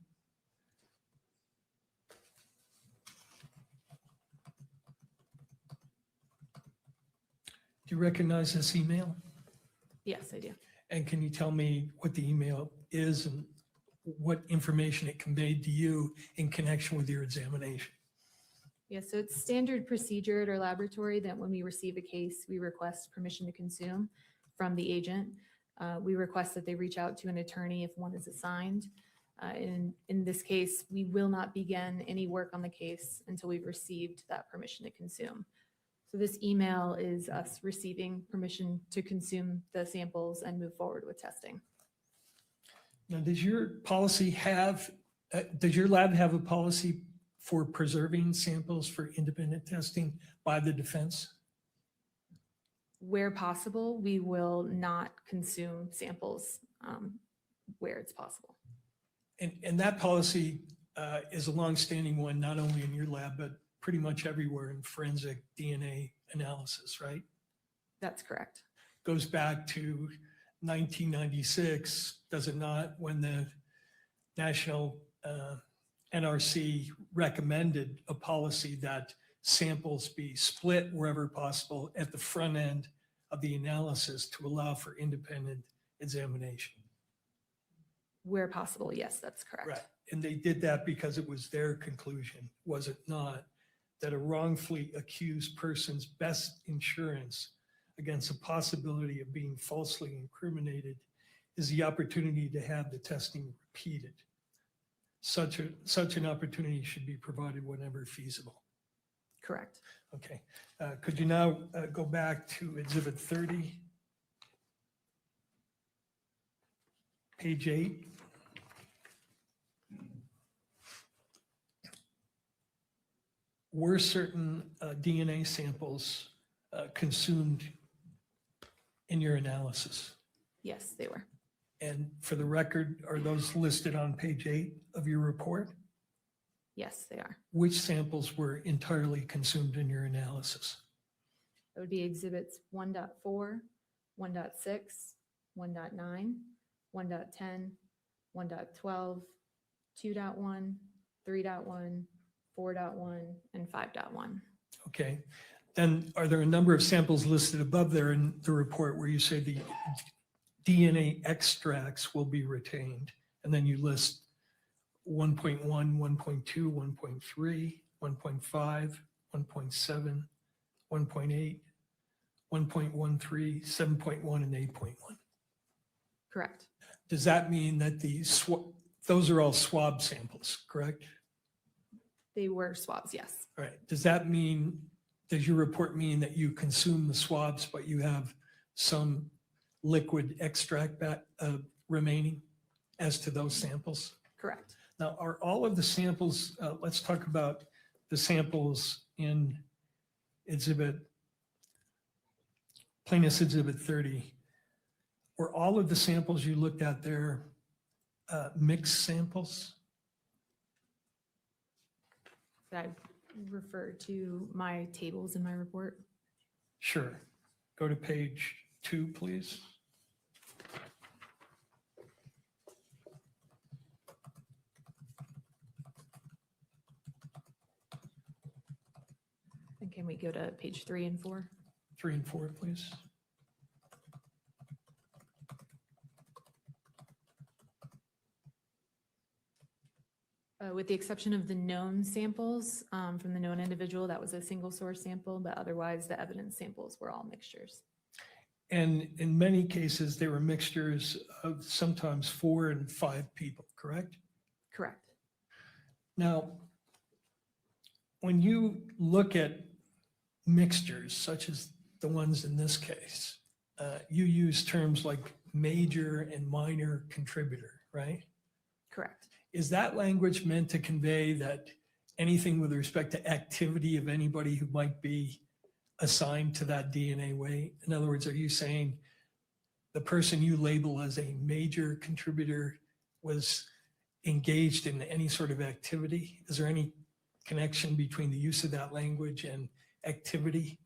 S6: Do you recognize this email?
S8: Yes, I do.
S6: And can you tell me what the email is and what information it conveyed to you in connection with your examination?
S8: Yeah, so it's standard procedure at our laboratory that when we receive a case, we request permission to consume from the agent. We request that they reach out to an attorney if one is assigned. In this case, we will not begin any work on the case until we've received that permission to consume. So this email is us receiving permission to consume the samples and move forward with testing.
S6: Now, does your lab have a policy for preserving samples for independent testing by the defense?
S8: Where possible, we will not consume samples where it's possible.
S6: And that policy is a longstanding one, not only in your lab, but pretty much everywhere in forensic DNA analysis, right?
S8: That's correct.
S6: Goes back to 1996, does it not, when the National NRC recommended a policy that samples be split wherever possible at the front end of the analysis to allow for independent examination.
S8: Where possible, yes, that's correct.
S6: Right. And they did that because it was their conclusion, was it not, that a wrongfully accused person's best insurance against a possibility of being falsely incriminated is the opportunity to have the testing repeated. Such an opportunity should be provided whenever feasible.
S8: Correct.
S6: Okay. Could you now go back to Exhibit 30? Page 8. Were certain DNA samples consumed in your analysis?
S8: Yes, they were.
S6: And for the record, are those listed on page 8 of your report?
S8: Yes, they are.
S6: Which samples were entirely consumed in your analysis?
S8: That would be exhibits 1.4, 1.6, 1.9, 1.10, 1.12, 2.1, 3.1, 4.1, and 5.1.
S6: Okay. Then are there a number of samples listed above there in the report where you say the DNA extracts will be retained? And then you list 1.1, 1.2, 1.3, 1.5, 1.7, 1.8, 1.13, 7.1, and 8.1.
S8: Correct.
S6: Does that mean that those are all swab samples, correct?
S8: They were swabs, yes.
S6: All right. Does your report mean that you consume the swabs, but you have some liquid extract remaining as to those samples?
S8: Correct.
S6: Now, are all of the samples, let's talk about the samples in Plaintiff's Exhibit 30. Were all of the samples you looked at there mixed samples?
S8: I refer to my tables in my report.
S6: Sure. Go to page 2, please.
S8: And can we go to page 3 and 4?
S6: 3 and 4, please.
S8: With the exception of the known samples from the known individual, that was a single source sample, but otherwise the evidence samples were all mixtures.
S6: And in many cases, they were mixtures of sometimes 4 and 5 people, correct?
S8: Correct.
S6: Now, when you look at mixtures, such as the ones in this case, you use terms like major and minor contributor, right?
S8: Correct.
S6: Is that language meant to convey that anything with respect to activity of anybody who might be assigned to that DNA weight? In other words, are you saying the person you label as a major contributor was engaged in any sort of activity? Is there any connection between the use of that language and activity?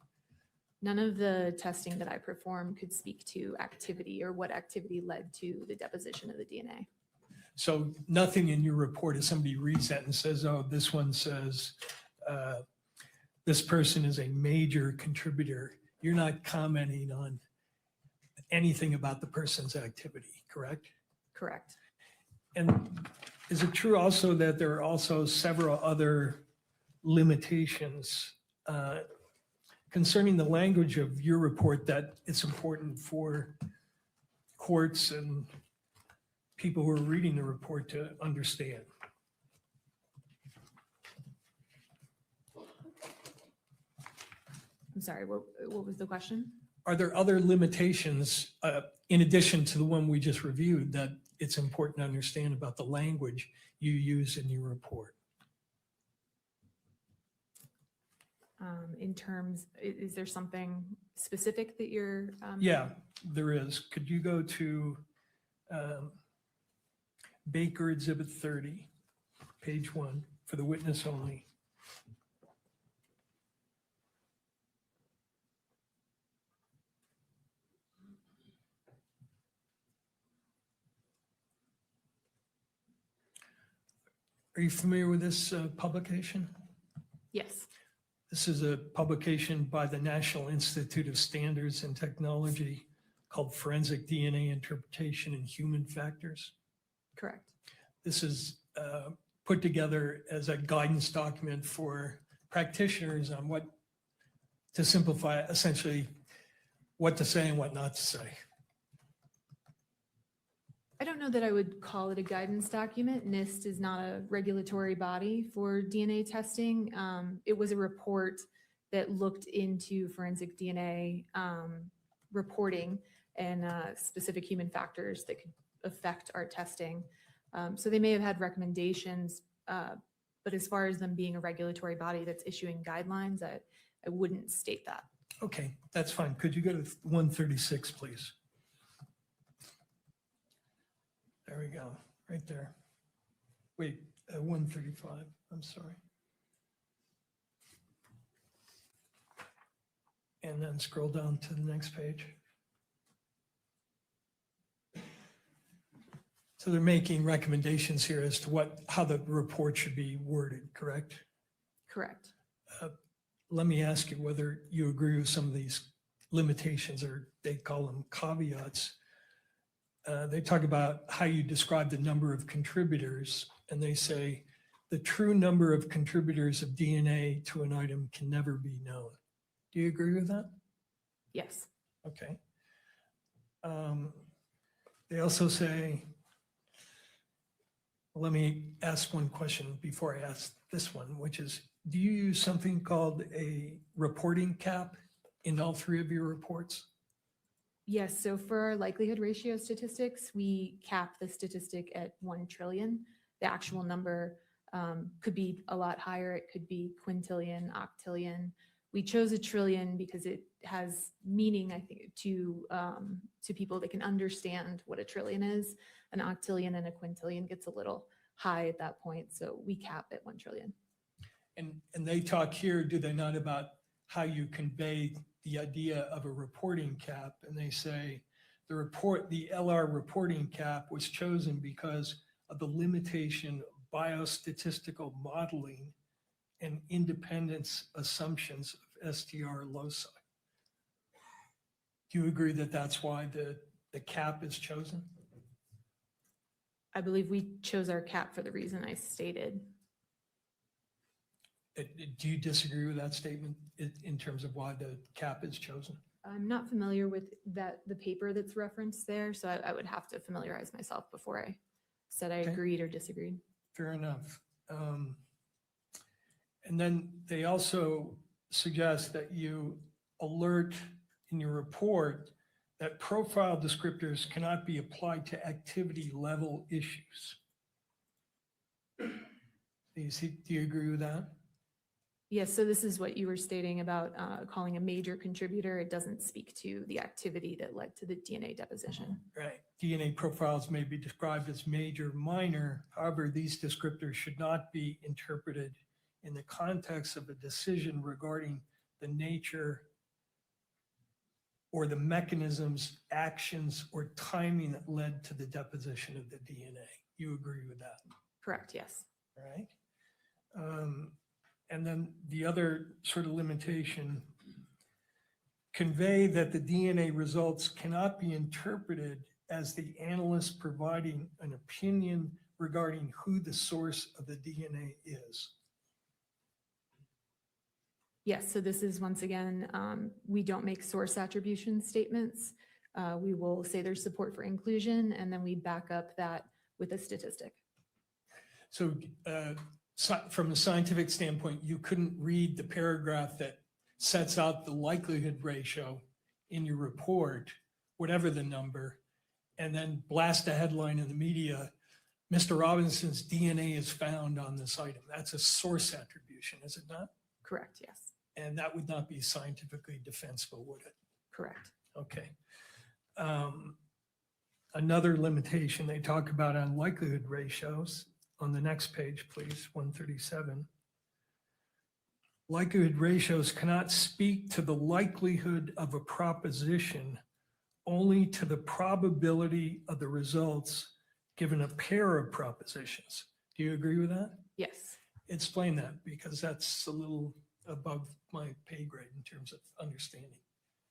S8: None of the testing that I performed could speak to activity or what activity led to the deposition of the DNA.
S6: So nothing in your report, if somebody reads that and says, oh, this one says this person is a major contributor, you're not commenting on anything about the person's activity, correct?
S8: Correct.
S6: And is it true also that there are also several other limitations concerning the language of your report that it's important for courts and people who are reading the report to understand?
S8: I'm sorry, what was the question?
S6: Are there other limitations in addition to the one we just reviewed that it's important to understand about the language you use in your report?
S8: In terms, is there something specific that you're?
S6: Yeah, there is. Could you go to Baker Exhibit 30, page 1, for the witness only? Are you familiar with this publication?
S8: Yes,
S6: This is a publication by the National Institute of Standards and Technology called Forensic DNA Interpretation and Human Factors.
S8: correct.
S6: This is put together as a guidance document for practitioners on what, to simplify it, essentially what to say and what not to say.
S8: I don't know that I would call it a guidance document. NIST is not a regulatory body for DNA testing. It was a report that looked into forensic DNA reporting and specific human factors that could affect our testing. So they may have had recommendations, but as far as them being a regulatory body that's issuing guidelines, I wouldn't state that.
S6: Okay, that's fine. Could you go to 136, please? There we go, right there. Wait, 135, I'm sorry. And then scroll down to the next page. So they're making recommendations here as to how the report should be worded, correct?
S8: Correct.
S6: Let me ask you whether you agree with some of these limitations, or they call them caveats. They talk about how you describe the number of contributors, and they say the true number of contributors of DNA to an item can never be known. Do you agree with that?
S8: Yes.
S6: Okay. They also say, let me ask one question before I ask this one, which is, do you use something called a reporting cap in all three of your reports?
S8: Yes, so for our likelihood ratio statistics, we cap the statistic at 1 trillion. The actual number could be a lot higher. It could be quintillion, octillion. We chose 1 trillion because it has meaning, I think, to people that can understand what 1 trillion is. An octillion and a quintillion gets a little high at that point, so we cap at 1 trillion.
S6: And they talk here, do they not, about how you convey the idea of a reporting cap? And they say the LR reporting cap was chosen because of the limitation of biostatistical modeling and independence assumptions of STR loci. Do you agree that that's why the cap is chosen?
S8: I believe we chose our cap for the reason I stated.
S6: Do you disagree with that statement in terms of why the cap is chosen?
S8: I'm not familiar with the paper that's referenced there, so I would have to familiarize myself before I said I
S6: Okay.
S8: agreed or disagreed.
S6: Fair enough. And then they also suggest that you alert in your report that profile descriptors cannot be applied to activity level issues. Do you agree with that?
S8: Yes, so this is what you were stating about calling a major contributor. It doesn't speak to the activity that led to the DNA deposition.
S6: Right. DNA profiles may be described as major, minor. However, these descriptors should not be interpreted in the context of a decision regarding the nature or the mechanisms, actions, or timing that led to the deposition of the DNA. You agree with that?
S8: Correct, yes.
S6: Right? And then the other sort of limitation convey that the DNA results cannot be interpreted as the analyst providing an opinion regarding who the source of the DNA is.
S8: Yes, so this is once again, we don't make source attribution statements. We will say there's support for inclusion, and then we back up that with a statistic.
S6: So from a scientific standpoint, you couldn't read the paragraph that sets out the likelihood ratio in your report, whatever the number, and then blast a headline in the media, Mr. Robinson's DNA is found on this item. That's a source attribution, is it not?
S8: Correct, yes,
S6: And that would not be scientifically defensible, would it?
S8: correct.
S6: Okay. Another limitation they talk about on likelihood ratios on the next page, please, 137. Likelihood ratios cannot speak to the likelihood of a proposition, only to the probability of the results given a pair of propositions. Do you agree with that?
S8: Yes.
S6: Explain that, because that's a little above my pay grade in terms of understanding.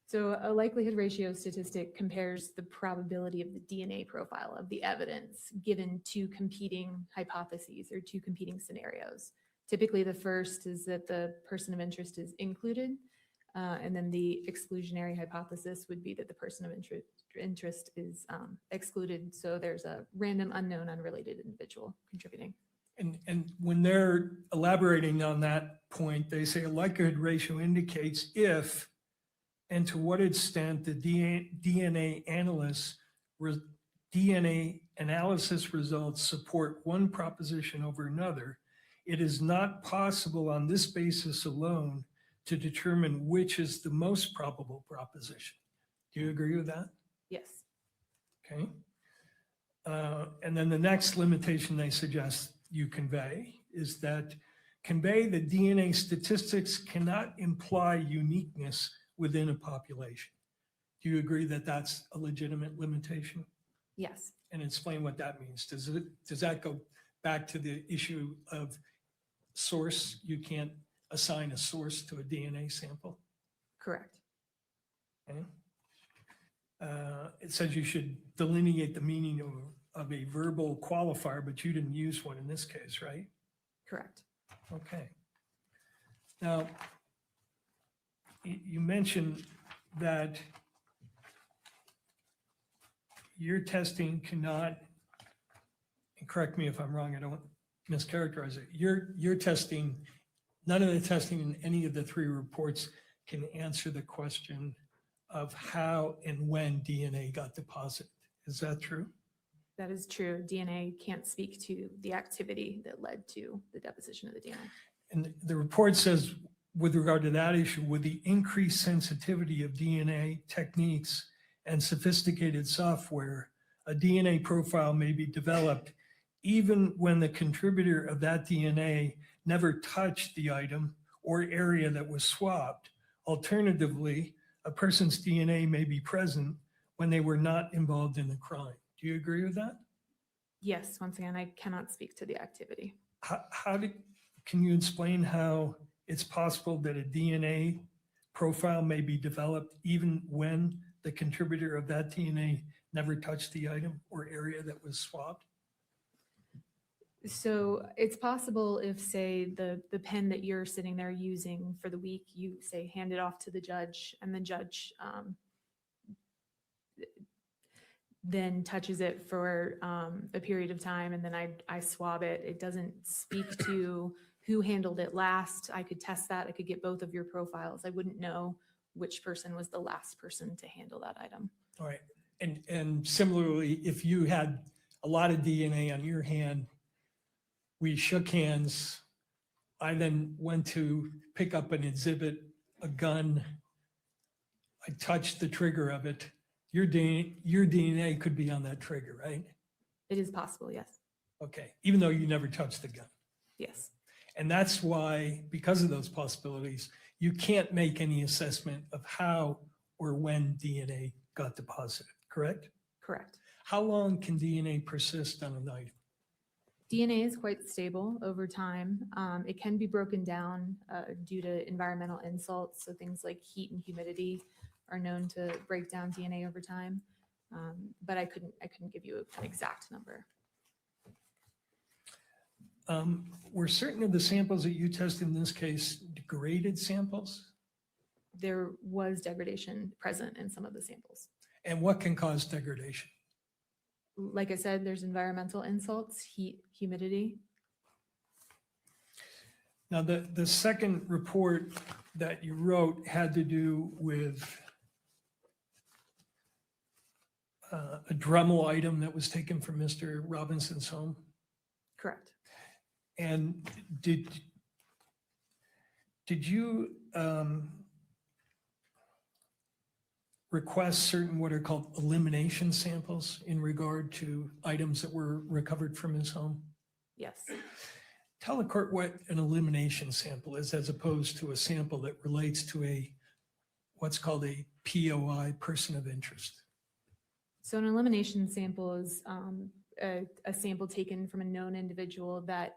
S8: So a likelihood ratio statistic compares the probability of the DNA profile of the evidence given two competing hypotheses or two competing scenarios. Typically, the first is that the person of interest is included, and then the exclusionary hypothesis would be that the person of interest is excluded. So there's a random, unknown, unrelated individual contributing.
S6: And when they're elaborating on that point, they say a likelihood ratio indicates if and to what extent the DNA analysis results support one proposition over another. It is not possible on this basis alone to determine which is the most probable proposition. Do you agree with that?
S8: Yes.
S6: Okay. And then the next limitation they suggest you convey is that convey the DNA statistics cannot imply uniqueness within a population. Do you agree that that's a legitimate limitation?
S8: Yes.
S6: And explain what that means. Does that go back to the issue of source? You can't assign a source to a DNA sample?
S8: Correct.
S6: Okay. It says you should delineate the meaning of a verbal qualifier, but you didn't use one in this case, right?
S8: Correct.
S6: Okay. Now, you mentioned that your testing cannot, and correct me if I'm wrong, I don't mischaracterize it. Your testing, none of the testing in any of the three reports can answer the question of how and when DNA got deposited. Is that true?
S8: That is true. DNA can't speak to the activity that led to the deposition of the DNA.
S6: And the report says, with regard to that issue, with the increased sensitivity of DNA techniques and sophisticated software, a DNA profile may be developed even when the contributor of that DNA never touched the item or area that was swapped. Alternatively, a person's DNA may be present when they were not involved in the crime. Do you agree with that?
S8: Yes, once again, I cannot speak to the activity.
S6: Can you explain how it's possible that a DNA profile may be developed even when the contributor of that DNA never touched the item or area that was swapped?
S8: So it's possible if, say, the pen that you're sitting there using for the week, you say hand it off to the judge, and the judge then touches it for a period of time, and then I swab it. It doesn't speak to who handled it last. I could test that. I could get both of your profiles. I wouldn't know which person was the last person to handle that item.
S6: All right. And similarly, if you had a lot of DNA on your hand, we shook hands. I then went to pick up an exhibit, a gun. I touched the trigger of it. Your DNA could be on that trigger, right?
S8: It is possible, yes.
S6: Okay, even though you never touched the gun.
S8: Yes.
S6: And that's why, because of those possibilities, you can't make any assessment of how or when DNA got deposited, correct?
S8: Correct.
S6: How long can DNA persist on an item?
S8: DNA is quite stable over time. It can be broken down due to environmental insults, so things like heat and humidity. are known to break down DNA over time. But I couldn't give you an exact number.
S6: Were certain of the samples that you tested in this case degraded samples?
S8: There was degradation present in some of the samples.
S6: And what can cause degradation?
S8: Like I said, there's environmental insults, heat, humidity.
S6: Now, the second report that you wrote had to do with a Dremel item that was taken from Mr. Robinson's home.
S8: Correct.
S6: And did you request certain what are called elimination samples in regard to items that were recovered from his home?
S8: Yes.
S6: Tell the court what an elimination sample is as opposed to a sample that relates to what's called a POI, person of interest.
S8: So an elimination sample is a sample taken from a known individual that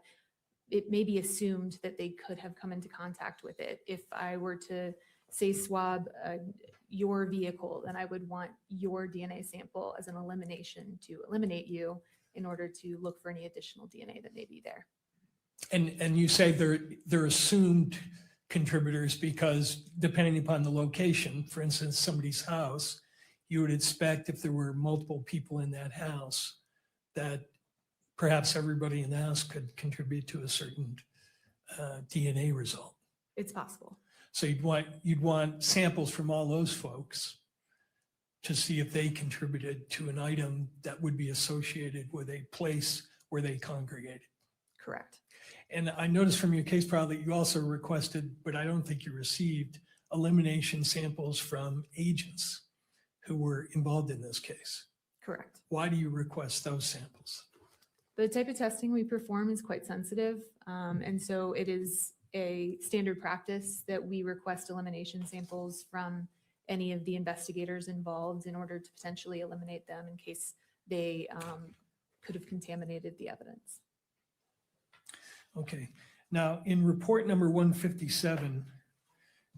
S8: it may be assumed that they could have come into contact with it. If I were to say swab your vehicle, then I would want your DNA sample as an elimination to eliminate you in order to look for any additional DNA that may be there.
S6: And you say they're assumed contributors because depending upon the location, for instance, somebody's house, you would expect if there were multiple people in that house that perhaps everybody in the house could contribute to a certain DNA result.
S8: It's possible.
S6: So you'd want samples from all those folks to see if they contributed to an item that would be associated with a place where they congregated.
S8: Correct.
S6: And I noticed from your case file that you also requested, but I don't think you received, elimination samples from agents who were involved in this case.
S8: Correct.
S6: Why do you request those samples?
S8: The type of testing we perform is quite sensitive. And so it is a standard practice that we request elimination samples from any of the investigators involved in order to potentially eliminate them in case they could have contaminated the evidence.
S6: Okay. Now, in report number 157,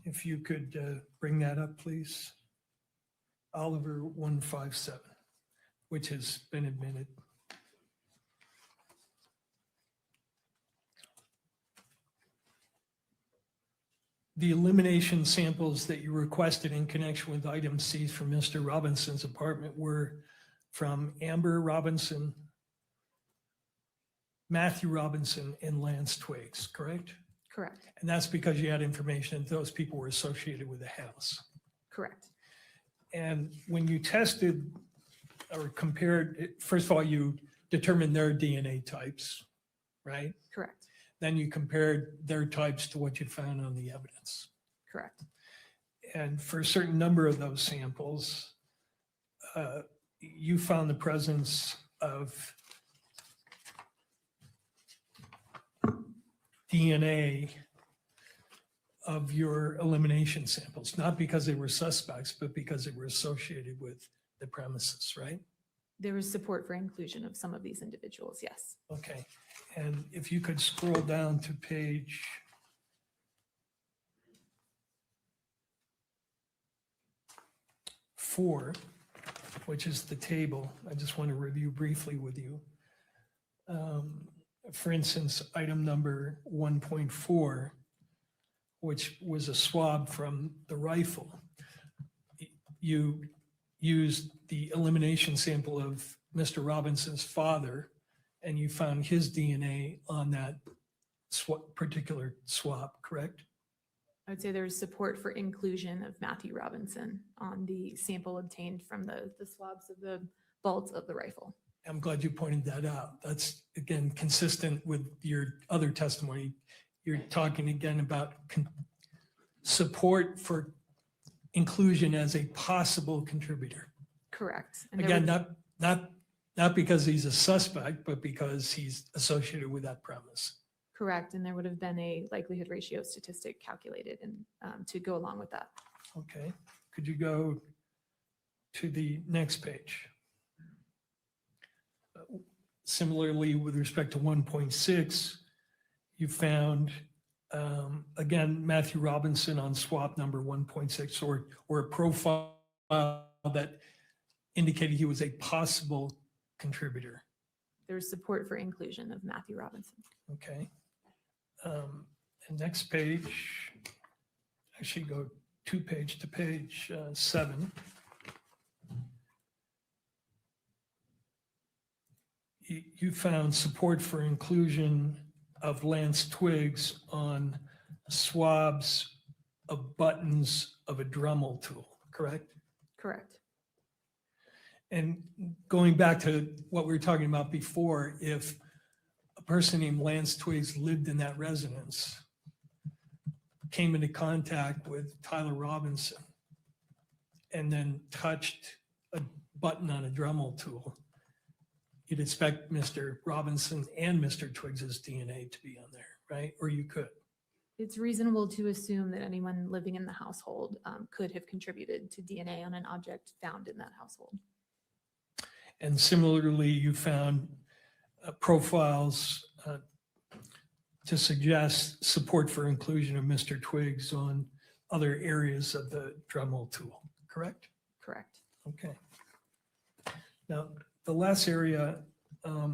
S6: if you could bring that up, please. Oliver 157, which has been admitted. The elimination samples that you requested in connection with items seized from Mr. Robinson's apartment were from Amber Robinson, Matthew Robinson, and Lance Twigs, correct?
S8: Correct.
S6: And that's because you had information that those people were associated with the house.
S8: Correct.
S6: And when you tested or compared, first of all, you determined their DNA types, right?
S8: Correct.
S6: Then you compared their types to what you found on the evidence.
S8: Correct.
S6: And for a certain number of those samples, you found the presence of DNA of your elimination samples, not because they were suspects, but because they were associated with the premises, right?
S8: There was support for inclusion of some of these individuals, yes.
S6: Okay. And if you could scroll down to page 4, which is the table, I just want to review briefly with you. For instance, item number 1.4, which was a swab from the rifle. You used the elimination sample of Mr. Robinson's father, and you found his DNA on that particular swab, correct?
S8: I would say there was support for inclusion of Matthew Robinson on the sample obtained from the swabs of the bolts of the rifle.
S6: I'm glad you pointed that out. That's, again, consistent with your other testimony. You're talking again about support for inclusion as a possible contributor.
S8: Correct. And there
S6: Again,
S8: would-
S6: not because he's a suspect, but because he's associated with that premise.
S8: Correct. And there would have been a likelihood ratio statistic calculated and to go along with that.
S6: Okay. Could you go to the next page? Similarly, with respect to 1.6, you found Again, Matthew Robinson on swap number 1.6, or a profile that indicated he was a possible contributor.
S8: There's support for inclusion of Matthew Robinson.
S6: Okay. And next page, actually go page to page 7. You found support for inclusion of Lance Twiggs on swabs of buttons of a Dremel tool, correct?
S8: Correct.
S6: And going back to what we were talking about before, if a person named Lance Twiggs lived in that residence, came into contact with Tyler Robinson, and then touched a button on a Dremel tool, you'd expect Mr. Robinson and Mr. Twiggs's DNA to be on there, right? Or you could.
S8: It's reasonable to assume that anyone living in the household could have contributed to DNA on an object found in that household.
S6: And similarly, you found profiles to suggest support for inclusion of Mr. Twiggs on other areas of the Dremel tool, correct?
S8: Correct.
S6: Okay. Now, the last area I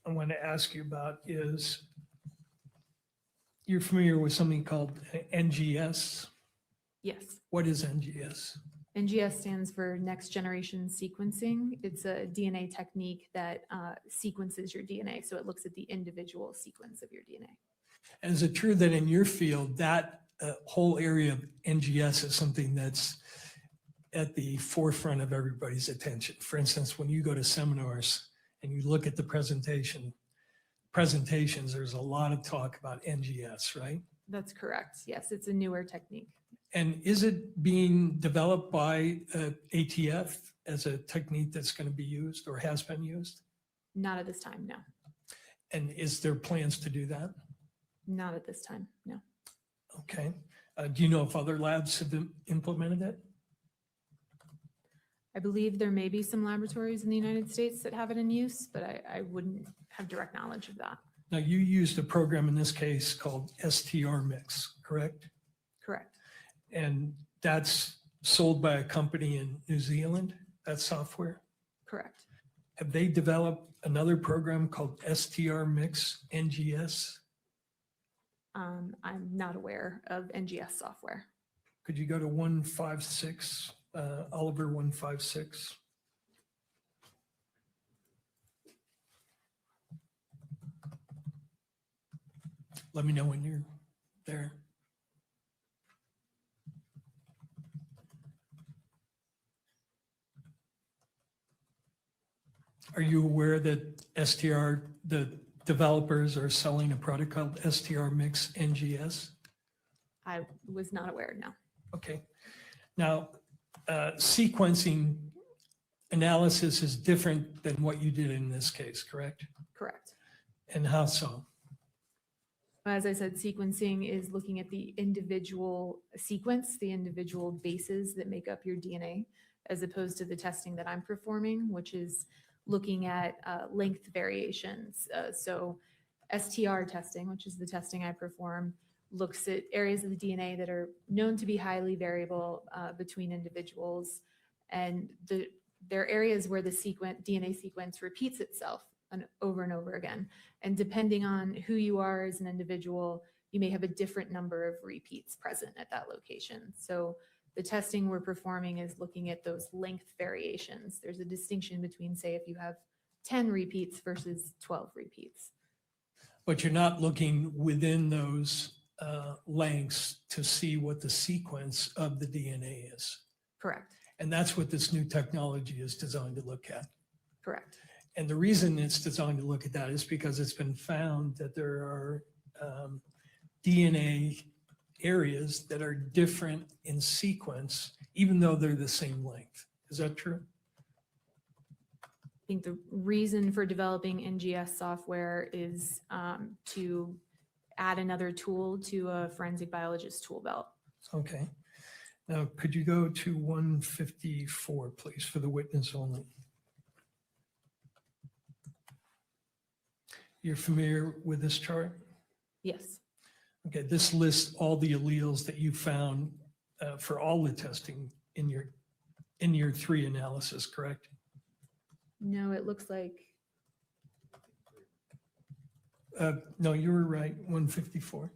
S6: want to ask you about is, you're familiar with something called NGS?
S8: Yes.
S6: What is NGS?
S8: NGS stands for Next Generation Sequencing. It's a DNA technique that sequences your DNA. So it looks at the individual sequence of your DNA.
S6: And is it true that in your field, that whole area of NGS is something that's at the forefront of everybody's attention? For instance, when you go to seminars and you look at the presentations, there's a lot of talk about NGS, right?
S8: That's correct. Yes, it's a newer technique.
S6: And is it being developed by ATF as a technique that's going to be used or has been used?
S8: Not at this time, no.
S6: And is there plans to do that?
S8: Not at this time, no.
S6: Okay. Do you know if other labs have implemented it?
S8: I believe there may be some laboratories in the United States that have it in use, but I wouldn't have direct knowledge of that.
S6: Now, you used a program in this case called STR Mix, correct?
S8: Correct.
S6: And that's sold by a company in New Zealand, that software?
S8: Correct.
S6: Have they developed another program called STR Mix NGS?
S8: I'm not aware of NGS software.
S6: Could you go to 156, Oliver 156? Let me know when you're there. Are you aware that the developers are selling a product called STR Mix NGS?
S8: I was not aware, no.
S6: Okay. Now, sequencing analysis is different than what you did in this case, correct?
S8: Correct.
S6: And how so?
S8: As I said, sequencing is looking at the individual sequence, the individual bases that make up your DNA, as opposed to the testing that I'm performing, which is looking at length variations. So STR testing, which is the testing I perform, looks at areas of the DNA that are known to be highly variable between individuals. And there are areas where the DNA sequence repeats itself over and over again. And depending on who you are as an individual, you may have a different number of repeats present at that location. So the testing we're performing is looking at those length variations. There's a distinction between, say, if you have 10 repeats versus 12 repeats.
S6: But you're not looking within those lengths to see what the sequence of the DNA is.
S8: Correct.
S6: And that's what this new technology is designed to look at.
S8: Correct.
S6: And the reason it's designed to look at that is because it's been found that there are DNA areas that are different in sequence, even though they're the same length. Is that true?
S8: I think the reason for developing NGS software is to add another tool to a forensic biologist tool belt.
S6: Okay. Now, could you go to 154, please, for the witness only? You're familiar with this chart?
S8: Yes,
S6: Okay, this lists all the alleles that you found for all the testing in your 3 analysis, correct?
S8: no, it looks like,
S6: No, you were right, 154.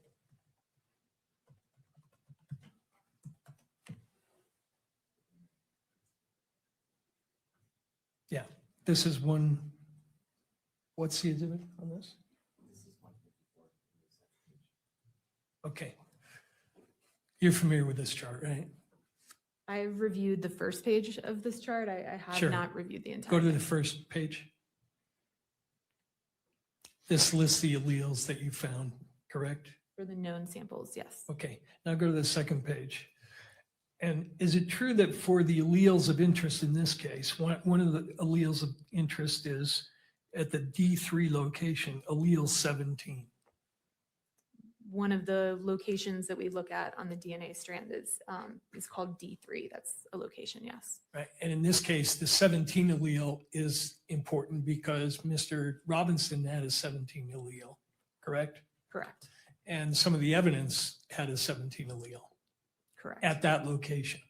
S6: Yeah, this is one, what's the exhibit on this? Okay. You're familiar with this chart, right?
S8: I've reviewed the first page of this chart. I have
S6: Sure.
S8: not reviewed the entire
S6: Go to
S8: thing.
S6: the first page. This lists the alleles that you found, correct?
S8: For the known samples, yes.
S6: Okay, now go to the second page. And is it true that for the alleles of interest in this case, one of the alleles of interest is at the D3 location, allele 17?
S8: One of the locations that we look at on the DNA strand is called D3. That's a location, yes.
S6: Right, and in this case, the 17 allele is important because Mr. Robinson had a 17 allele, correct?
S8: Correct,
S6: And some of the evidence had a 17 allele
S8: correct,
S6: at that location.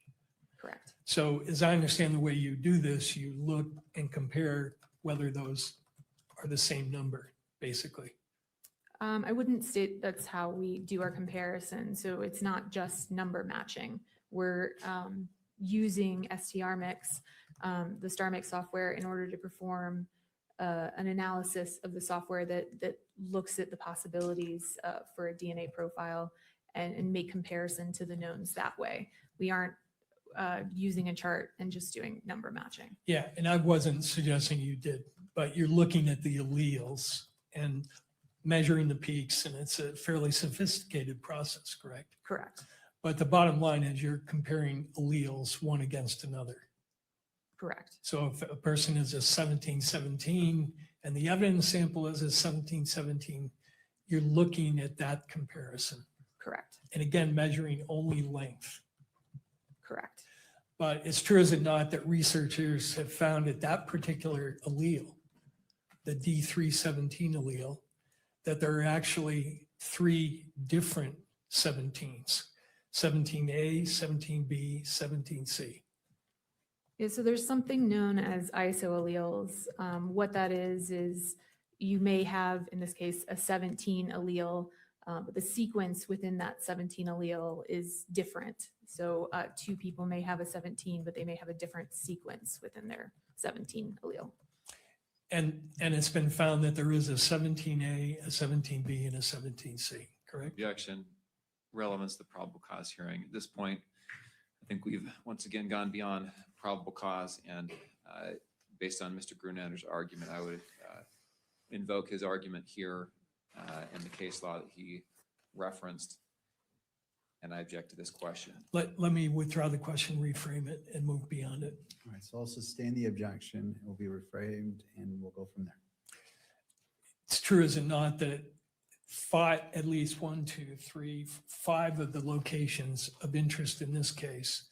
S8: correct.
S6: So as I understand the way you do this, you look and compare whether those are the same number, basically.
S8: I wouldn't state that's how we do our comparison. So it's not just number matching. We're using STRmix, the StarMix software, in order to perform an analysis of the software that looks at the possibilities for a DNA profile and make comparison to the knowns that way. We aren't using a chart and just doing number matching.
S6: Yeah, and I wasn't suggesting you did, but you're looking at the alleles and measuring the peaks, and it's a fairly sophisticated process, correct?
S8: Correct,
S6: But the bottom line is you're comparing alleles one against another.
S8: correct,
S6: So if a person is a 1717 and the evidence sample is a 1717, you're looking at that comparison.
S8: correct,
S6: And again, measuring only length.
S8: correct.
S6: But it's true, is it not, that researchers have found that that particular allele, the D317 allele, that there are actually 3 different 17s, 17A, 17B, 17C.
S8: Yeah, so there's something known as isoalleles. What that is you may have, in this case, a 17 allele, but the sequence within that 17 allele is different. So 2 people may have a 17, but they may have a different sequence within their 17 allele.
S6: And it's been found that there is a 17A, a 17B, and a 17C, correct?
S1: Objection, relevance to the probable cause hearing. At this point, I think we've once again gone beyond probable cause, and based on Mr. Grunander's argument, I would invoke his argument here in the case law that he referenced, and I object to this question.
S6: Let me withdraw the question, reframe it, and move beyond it.
S2: All right, so I'll sustain the objection. It will be reframed and we'll go from there.
S6: It's true, is it not, that at least 1, 2, 3, 5 of the locations of interest in this case,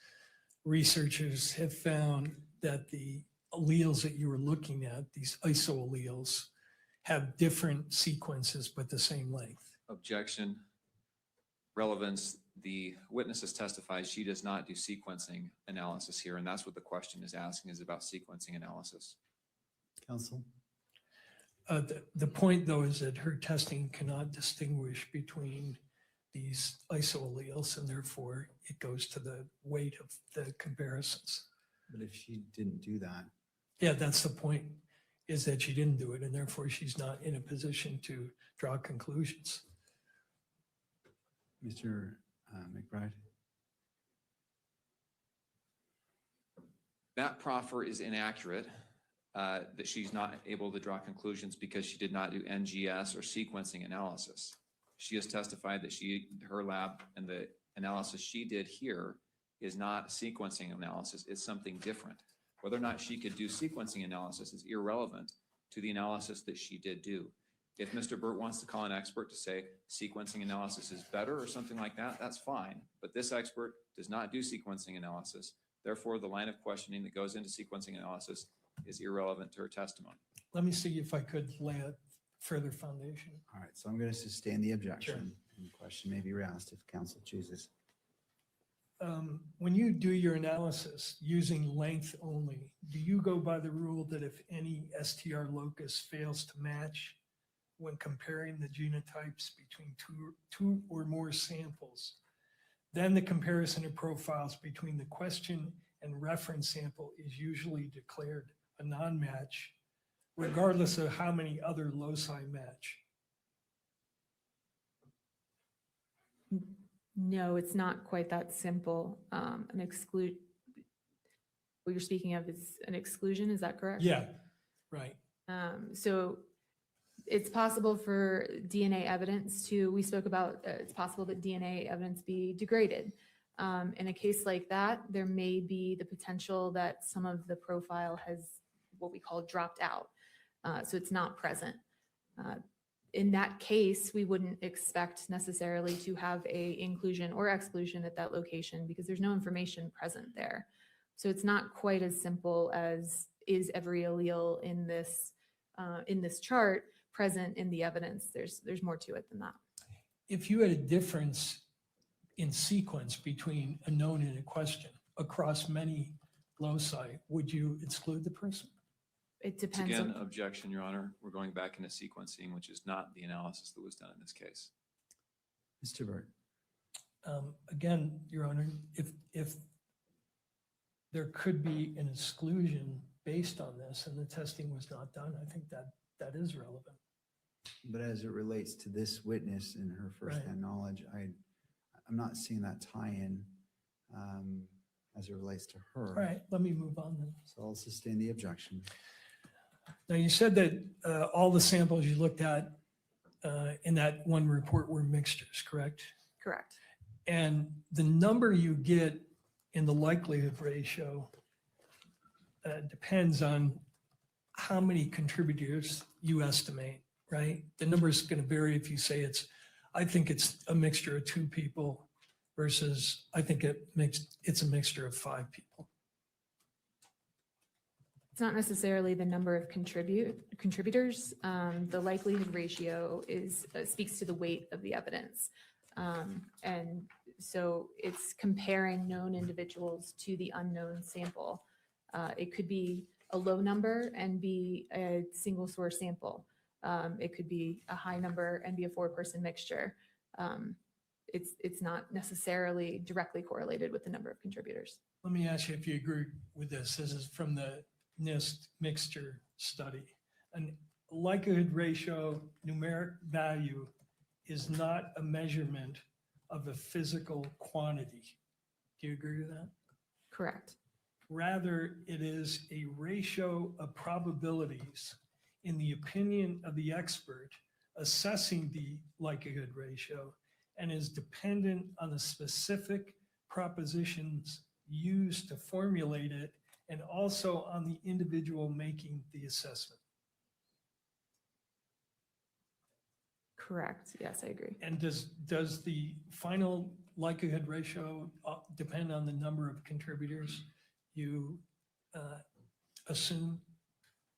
S6: researchers have found that the alleles that you were looking at, these isoalleles, have different sequences but the same length.
S1: Objection, relevance. The witness has testified she does not do sequencing analysis here, and that's what the question is asking, is about sequencing analysis.
S2: Counsel?
S6: The point, though, is that her testing cannot distinguish between these isoalleles, and therefore it goes to the weight of the comparisons.
S2: But if she didn't do that,
S6: Yeah, that's the point, is that she didn't do it, and therefore she's not in a position to draw conclusions.
S2: Mr. McBride?
S1: That proffer is inaccurate, that she's not able to draw conclusions because she did not do NGS or sequencing analysis. She has testified that her lab and the analysis she did here is not sequencing analysis, it's something different. Whether or not she could do sequencing analysis is irrelevant to the analysis that she did do. If Mr. Burt wants to call an expert to say sequencing analysis is better or something like that, that's fine. But this expert does not do sequencing analysis. Therefore, the line of questioning that goes into sequencing analysis is irrelevant to her testimony.
S6: Let me see if I could lay further foundation.
S2: All right, so I'm going to sustain the objection. And the question may be asked if council chooses.
S6: When you do your analysis using length only, do you go by the rule that if any STR locus fails to match when comparing the genotypes between two or more samples, then the comparison of profiles between the question and reference sample is usually declared a non-match, regardless of how many other loci match?
S8: No, it's not quite that simple. What you're speaking of is an exclusion, is that correct?
S6: Yeah, right.
S8: So it's possible for DNA evidence we spoke about, it's possible that DNA evidence be degraded. In a case like that, there may be the potential that some of the profile has what we call dropped out. So it's not present. In that case, we wouldn't expect necessarily to have a inclusion or exclusion at that location because there's no information present there. So it's not quite as simple as is every allele in this chart present in the evidence. There's more to it than that.
S6: If you had a difference in sequence between a known and a question across many loci, would you exclude the person?
S8: It
S11: It's
S8: depends
S11: again,
S8: on,
S11: objection, Your Honor. We're going back into sequencing, which is not the analysis that was done in this case.
S2: Mr. Burt.
S6: Again, Your Honor, if there could be an exclusion based on this and the testing was not done, I think that is relevant.
S2: But as it relates to this witness and her firsthand knowledge, I'm not seeing that tie-in as it relates to her.
S6: All right, let me move on then.
S2: So I'll sustain the objection.
S6: Now, you said that all the samples you looked at in that one report were mixtures, correct?
S8: correct.
S6: And the number you get in the likelihood ratio depends on how many contributors you estimate, right? The number is going to vary if you say I think it's a mixture of 2 people versus I think it's a mixture of 5 people.
S8: It's not necessarily the number of contributors. The likelihood ratio speaks to the weight of the evidence. And so it's comparing known individuals to the unknown sample. It could be a low number and be a single source sample. It could be a high number and be a 4-person mixture. It's not necessarily directly correlated with the number of contributors.
S6: Let me ask you if you agree with this. This is from the NIST mixture study. An likelihood ratio numeric value is not a measurement of a physical quantity. Do you agree with that?
S8: Correct.
S6: Rather, it is a ratio of probabilities in the opinion of the expert assessing the likelihood ratio and is dependent on the specific propositions used to formulate it and also on the individual making the assessment.
S8: Correct. Yes, I agree.
S6: And does the final likelihood ratio depend on the number of contributors you assume?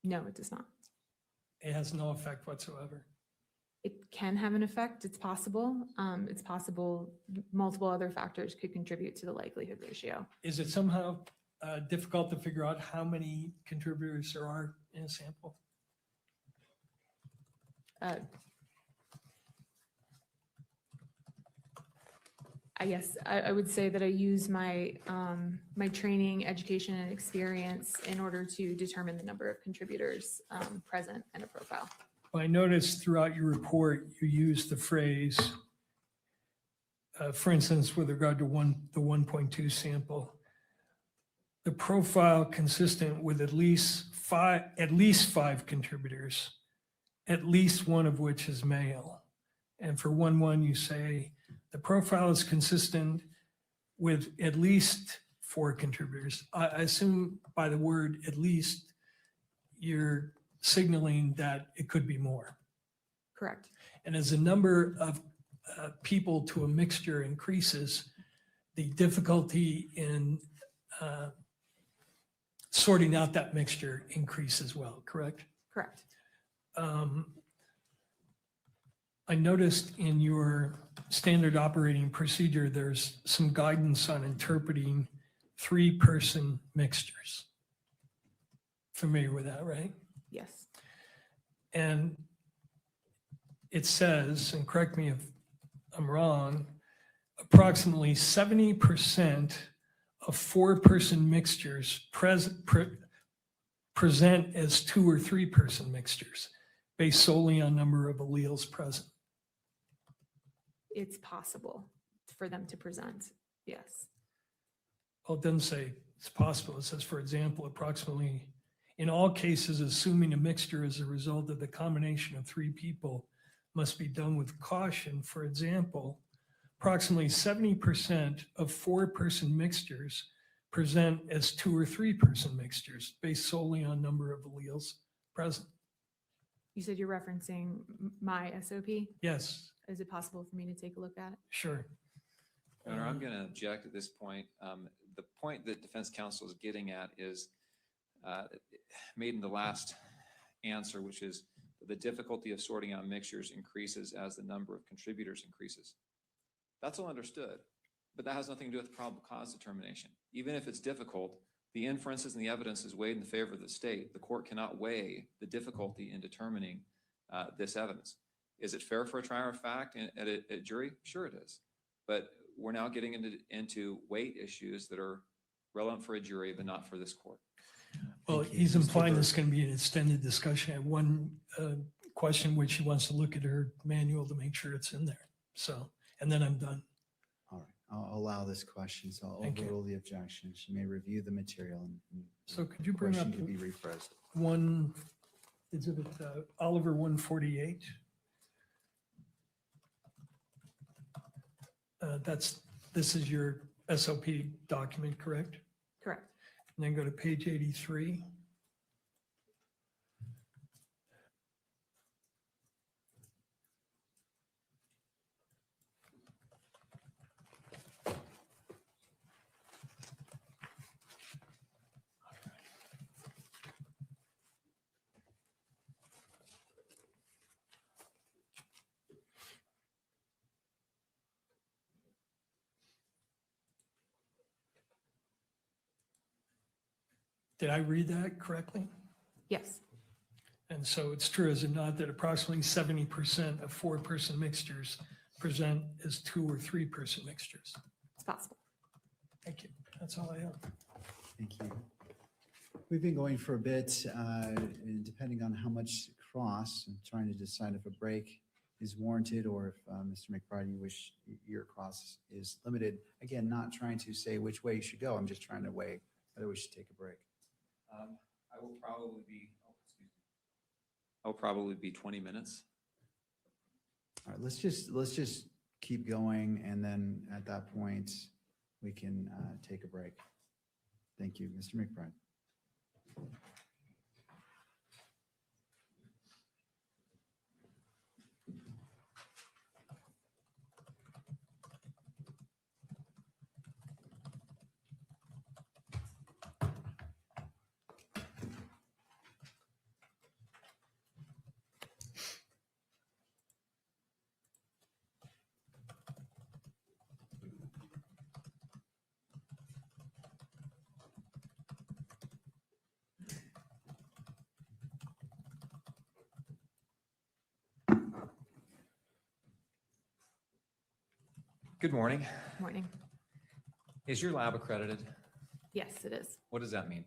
S8: No, it does not.
S6: It has no effect whatsoever.
S8: It can have an effect. It's possible. It's possible multiple other factors could contribute to the likelihood ratio.
S6: Is it somehow difficult to figure out how many contributors there are in a sample?
S8: I guess I would say that I use my my training, education, and experience in order to determine the number of contributors present in a profile.
S6: I noticed throughout your report, you used the phrase, for instance, with regard to the 1.2 sample, the profile consistent with at least five contributors, at least one of which is male. And for 1.1, you say the profile is consistent with at least 4 contributors. I assume by the word at least, you're signaling that it could be more.
S8: Correct.
S6: And as the number of people to a mixture increases, the difficulty in sorting out that mixture increases as well, correct?
S8: Correct.
S6: I noticed in your standard operating procedure, there's some guidance on interpreting 3-person mixtures. Familiar with that, right?
S8: Yes.
S6: And it says, and correct me if I'm wrong, approximately 70% of 4-person mixtures present as 2 or 3-person mixtures based solely on number of alleles present.
S8: It's possible for them to present. Yes.
S6: Well, it doesn't say it's possible. It says, for example, approximately in all cases, assuming a mixture as a result of the combination of 3 people must be done with caution. For example, approximately 70% of 4-person mixtures present as 2 or 3-person mixtures based solely on number of alleles present.
S8: You said you're referencing my SOP.
S6: Yes,
S8: Is it possible for me to take a look at it?
S6: sure.
S11: Your Honor, I'm going to object at this point. The point that defense counsel is getting at is made in the last answer, which is that the difficulty of sorting out mixtures increases as the number of contributors increases. That's all understood, but that has nothing to do with the probable cause determination. Even if it's difficult, the inferences and the evidence is weighed in favor of the state. The court cannot weigh the difficulty in determining this evidence. Is it fair for a trier of fact at a jury? Sure it is. But we're now getting into weight issues that are relevant for a jury, but not for this court.
S6: Well,
S2: Thank you.
S6: he's
S2: Mr.
S6: implying
S2: Burke.
S6: this is going to be an extended discussion. I have one question which he wants to look at her manual to make sure it's in there. So, and then I'm done.
S2: All right, I'll allow this question, so I'll
S6: Thank you.
S2: overrule the objection. She may review the material and
S6: So could you bring up
S2: question can be rephrased.
S6: one, exhibit Oliver 148? This is your SOP document, correct?
S8: Correct.
S6: And then go to page 83. Did I read that correctly?
S8: Yes.
S6: And so it's true, is it not, that approximately 70% of 4-person mixtures present as 2 or 3-person mixtures?
S8: It's possible.
S6: Thank you. That's all I have.
S2: Thank you. We've been going for a bit, and depending on how much cross, I'm trying to decide if a break is warranted or if, Mr. McBride, you wish your cross is limited. Again, not trying to say which way you should go. I'm just trying to weigh whether we should take a break.
S11: I will probably be 20 minutes.
S2: All right, let's just keep going, and then at that point, we can take a break. Thank you, Mr. McBride.
S1: Good morning.
S8: Morning.
S1: Is your lab accredited?
S8: Yes, it is.
S1: What does that mean?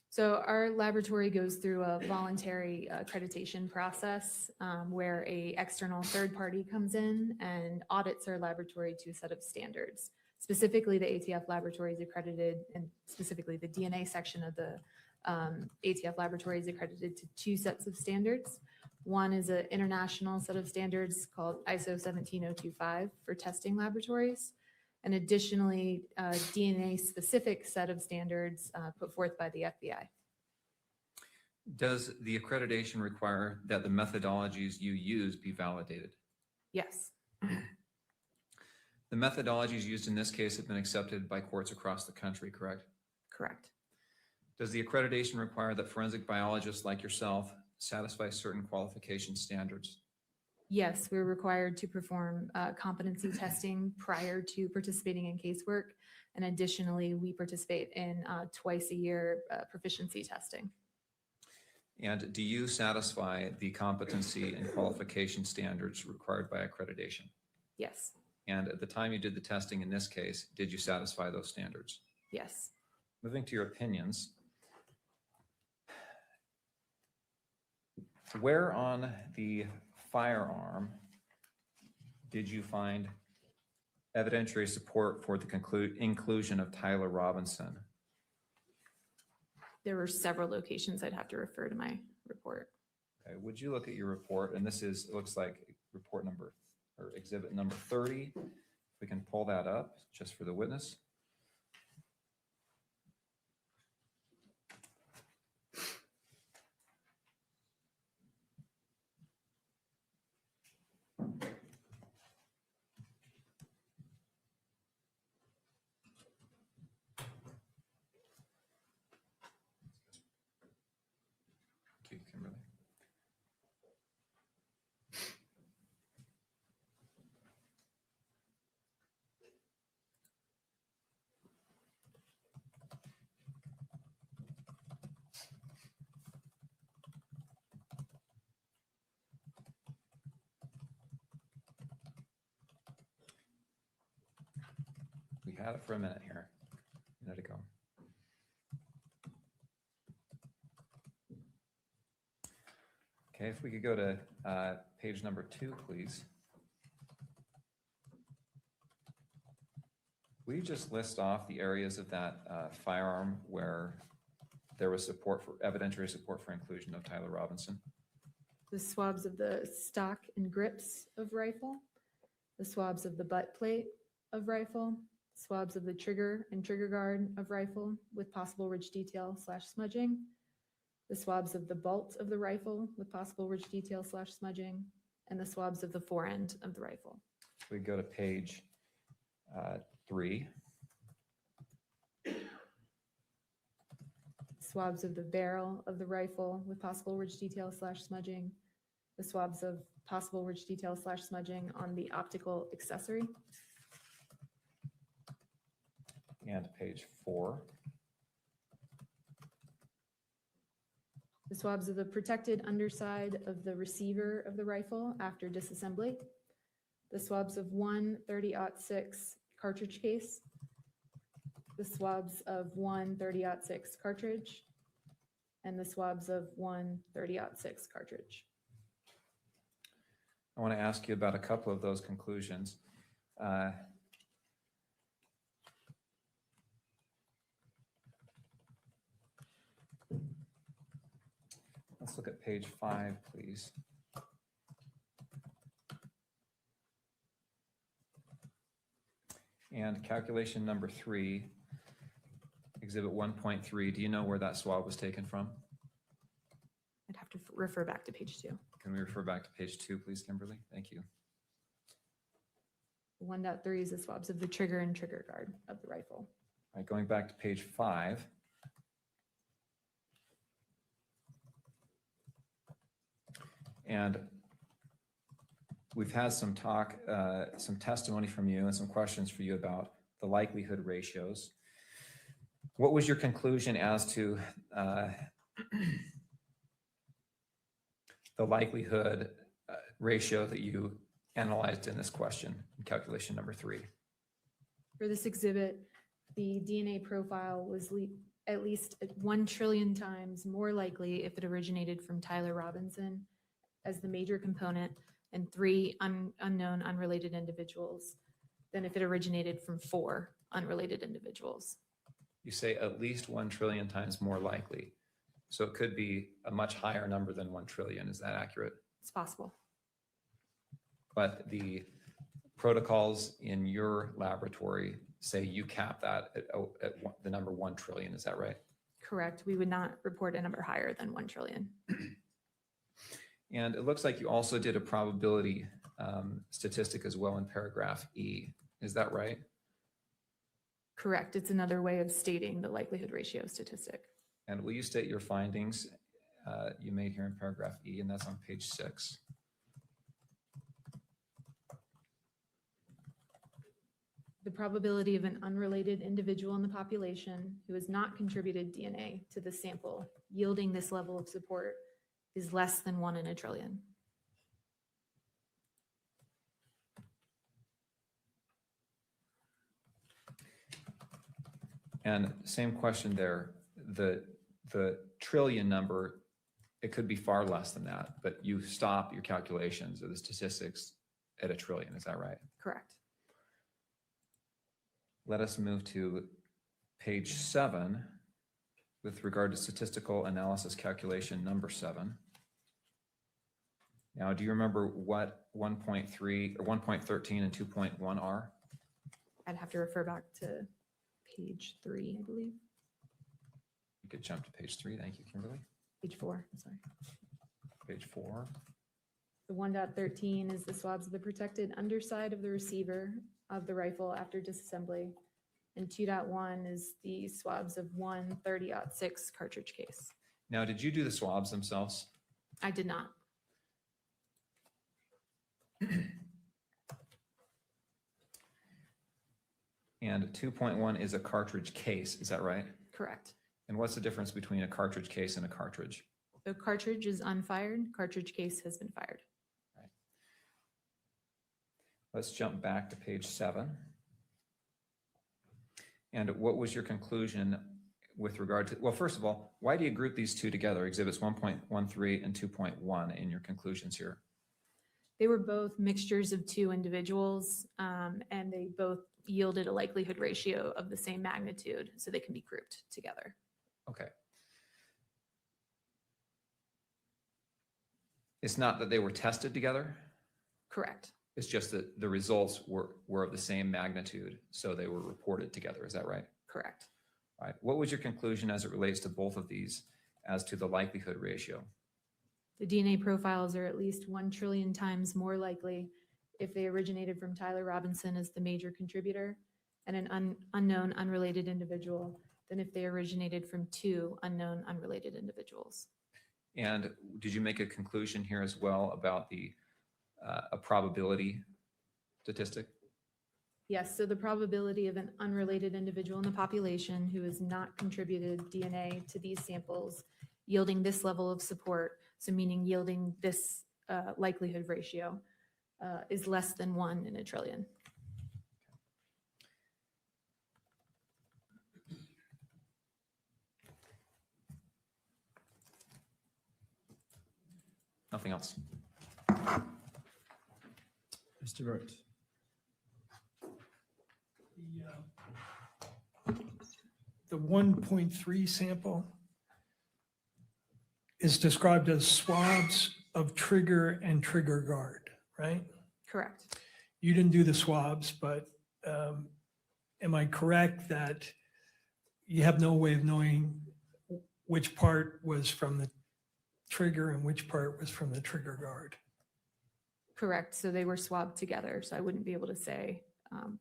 S8: So our laboratory goes through a voluntary accreditation process where a external third party comes in and audits our laboratory to a set of standards. Specifically, the ATF laboratory is accredited, and specifically the DNA section of the ATF laboratory is accredited to 2 sets of standards. One is an international set of standards called ISO 17025 for testing laboratories. And additionally, a DNA-specific set of standards put forth by the FBI.
S1: Does the accreditation require that the methodologies you use be validated?
S8: Yes,
S1: The methodologies used in this case have been accepted by courts across the country, correct?
S8: correct.
S1: Does the accreditation require that forensic biologists like yourself satisfy certain qualification standards?
S8: Yes, we're required to perform competency testing prior to participating in casework. And additionally, we participate in twice a year proficiency testing.
S1: And do you satisfy the competency and qualification standards required by accreditation?
S8: Yes,
S1: And at the time you did the testing in this case, did you satisfy those standards?
S8: yes.
S1: Moving to your opinions, where on the firearm did you find evidentiary support for the inclusion of Tyler Robinson?
S8: There were several locations. I'd have to refer to my report.
S1: Okay, would you look at your report? And this is, it looks like report number, or exhibit number 30. If we can pull that up just for the witness. Thank you, Kimberly. We had it for a minute here. A minute ago. Okay, if we could go to page number 2, please. Will you just list off the areas of that firearm where there was support for evidentiary support for inclusion of Tyler Robinson?
S8: The swabs of the stock and grips of rifle, the swabs of the butt plate of rifle, swabs of the trigger and trigger guard of rifle with possible ridge detail / smudging, the swabs of the bolt of the rifle with possible ridge detail / smudging, and the swabs of the forend of the rifle.
S1: We go to page 3.
S8: Swabs of the barrel of the rifle with possible ridge detail / smudging, the swabs of possible ridge detail / smudging on the optical accessory.
S1: And page 4.
S8: The swabs of the protected underside of the receiver of the rifle after disassembly. The swabs of one 30-06 cartridge case. The swabs of one 30-06 cartridge. And the swabs of one 30-06 cartridge.
S1: I want to ask you about a couple of those conclusions. Let's look at page 5, please. And calculation number 3, exhibit 1.3, do you know where that swab was taken from?
S8: I'd have to refer back to page 2.
S1: Can we refer back to page 2, please, Kimberly? Thank you.
S8: 1.3 is the swabs of the trigger and trigger guard of the rifle.
S1: All right, going back to page 5. And we've had some talk, some testimony from you and some questions for you about the likelihood ratios. What was your conclusion as to the likelihood ratio that you analyzed in this question, in calculation number 3?
S8: For this exhibit, the DNA profile was at least 1 trillion times more likely if it originated from Tyler Robinson as the major component and 3 unknown unrelated individuals than if it originated from 4 unrelated individuals.
S1: You say at least 1 trillion times more likely. So it could be a much higher number than 1 trillion. Is that accurate?
S8: It's possible.
S1: But the protocols in your laboratory say you cap that at the number 1 trillion. Is that right?
S8: Correct. We would not report a number higher than 1 trillion.
S1: And it looks like you also did a probability statistic as well in paragraph E. Is that right?
S8: Correct. It's another way of stating the likelihood ratio statistic.
S1: And will you state your findings you made here in paragraph E, and that's on page 6.
S8: The probability of an unrelated individual in the population who has not contributed DNA to the sample yielding this level of support is less than 1 in a trillion.
S1: And same question there, the trillion number, it could be far less than that, but you stop your calculations or the statistics at 1 trillion, is that right?
S8: Correct.
S1: Let us move to page 7 with regard to statistical analysis calculation number 7. Now, do you remember what 1.3 or 1.13 and 2.1 are?
S8: I'd have to refer back to page 3, I believe.
S1: You could jump to page 3. Thank you, Kimberly.
S8: Page 4, sorry.
S1: Page 4.
S8: The 1.13 is the swabs of the protected underside of the receiver of the rifle after disassembly. And 2.1 is the swabs of 1.30-06 cartridge case.
S1: Now, did you do the swabs themselves?
S8: I did not.
S1: And 2.1 is a cartridge case, is that right?
S8: Correct.
S1: And what's the difference between a cartridge case and a cartridge?
S8: The cartridge is unfired, cartridge case has been fired.
S1: Let's jump back to page 7. And what was your conclusion with regard to, well, first of all, why do you group these two together, exhibits 1.13 and 2.1 in your conclusions here?
S8: They were both mixtures of 2 individuals, and they both yielded a likelihood ratio of the same magnitude, so they can be grouped together.
S1: Okay. It's not that they were tested together?
S8: Correct.
S1: It's just that the results were of the same magnitude, so they were reported together. Is that right?
S8: Correct.
S1: All right. What was your conclusion as it relates to both of these as to the likelihood ratio?
S8: The DNA profiles are at least 1 trillion times more likely if they originated from Tyler Robinson as the major contributor and an unknown unrelated individual than if they originated from 2 unknown unrelated individuals.
S1: And did you make a conclusion here as well about the a probability statistic?
S8: Yes, so the probability of an unrelated individual in the population who has not contributed DNA to these samples yielding this level of support, so meaning yielding this likelihood ratio, is less than 1 in a trillion.
S1: Nothing else.
S2: Mr. Burt.
S6: The 1.3 sample is described as swabs of trigger and trigger guard, right?
S8: Correct.
S6: You didn't do the swabs, but am I correct that you have no way of knowing which part was from the trigger and which part was from the trigger guard?
S8: Correct. So they were swabbed together, so I wouldn't be able to say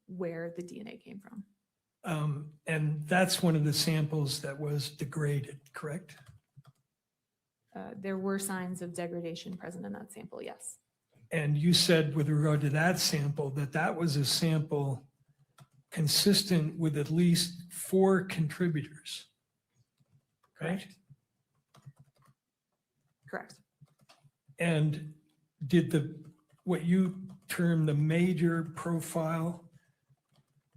S8: where the DNA came from.
S6: And that's one of the samples that was degraded, correct?
S8: There were signs of degradation present in that sample, yes.
S6: And you said with regard to that sample, that that was a sample consistent with at least 4 contributors, right?
S8: Correct.
S6: And did what you term the major profile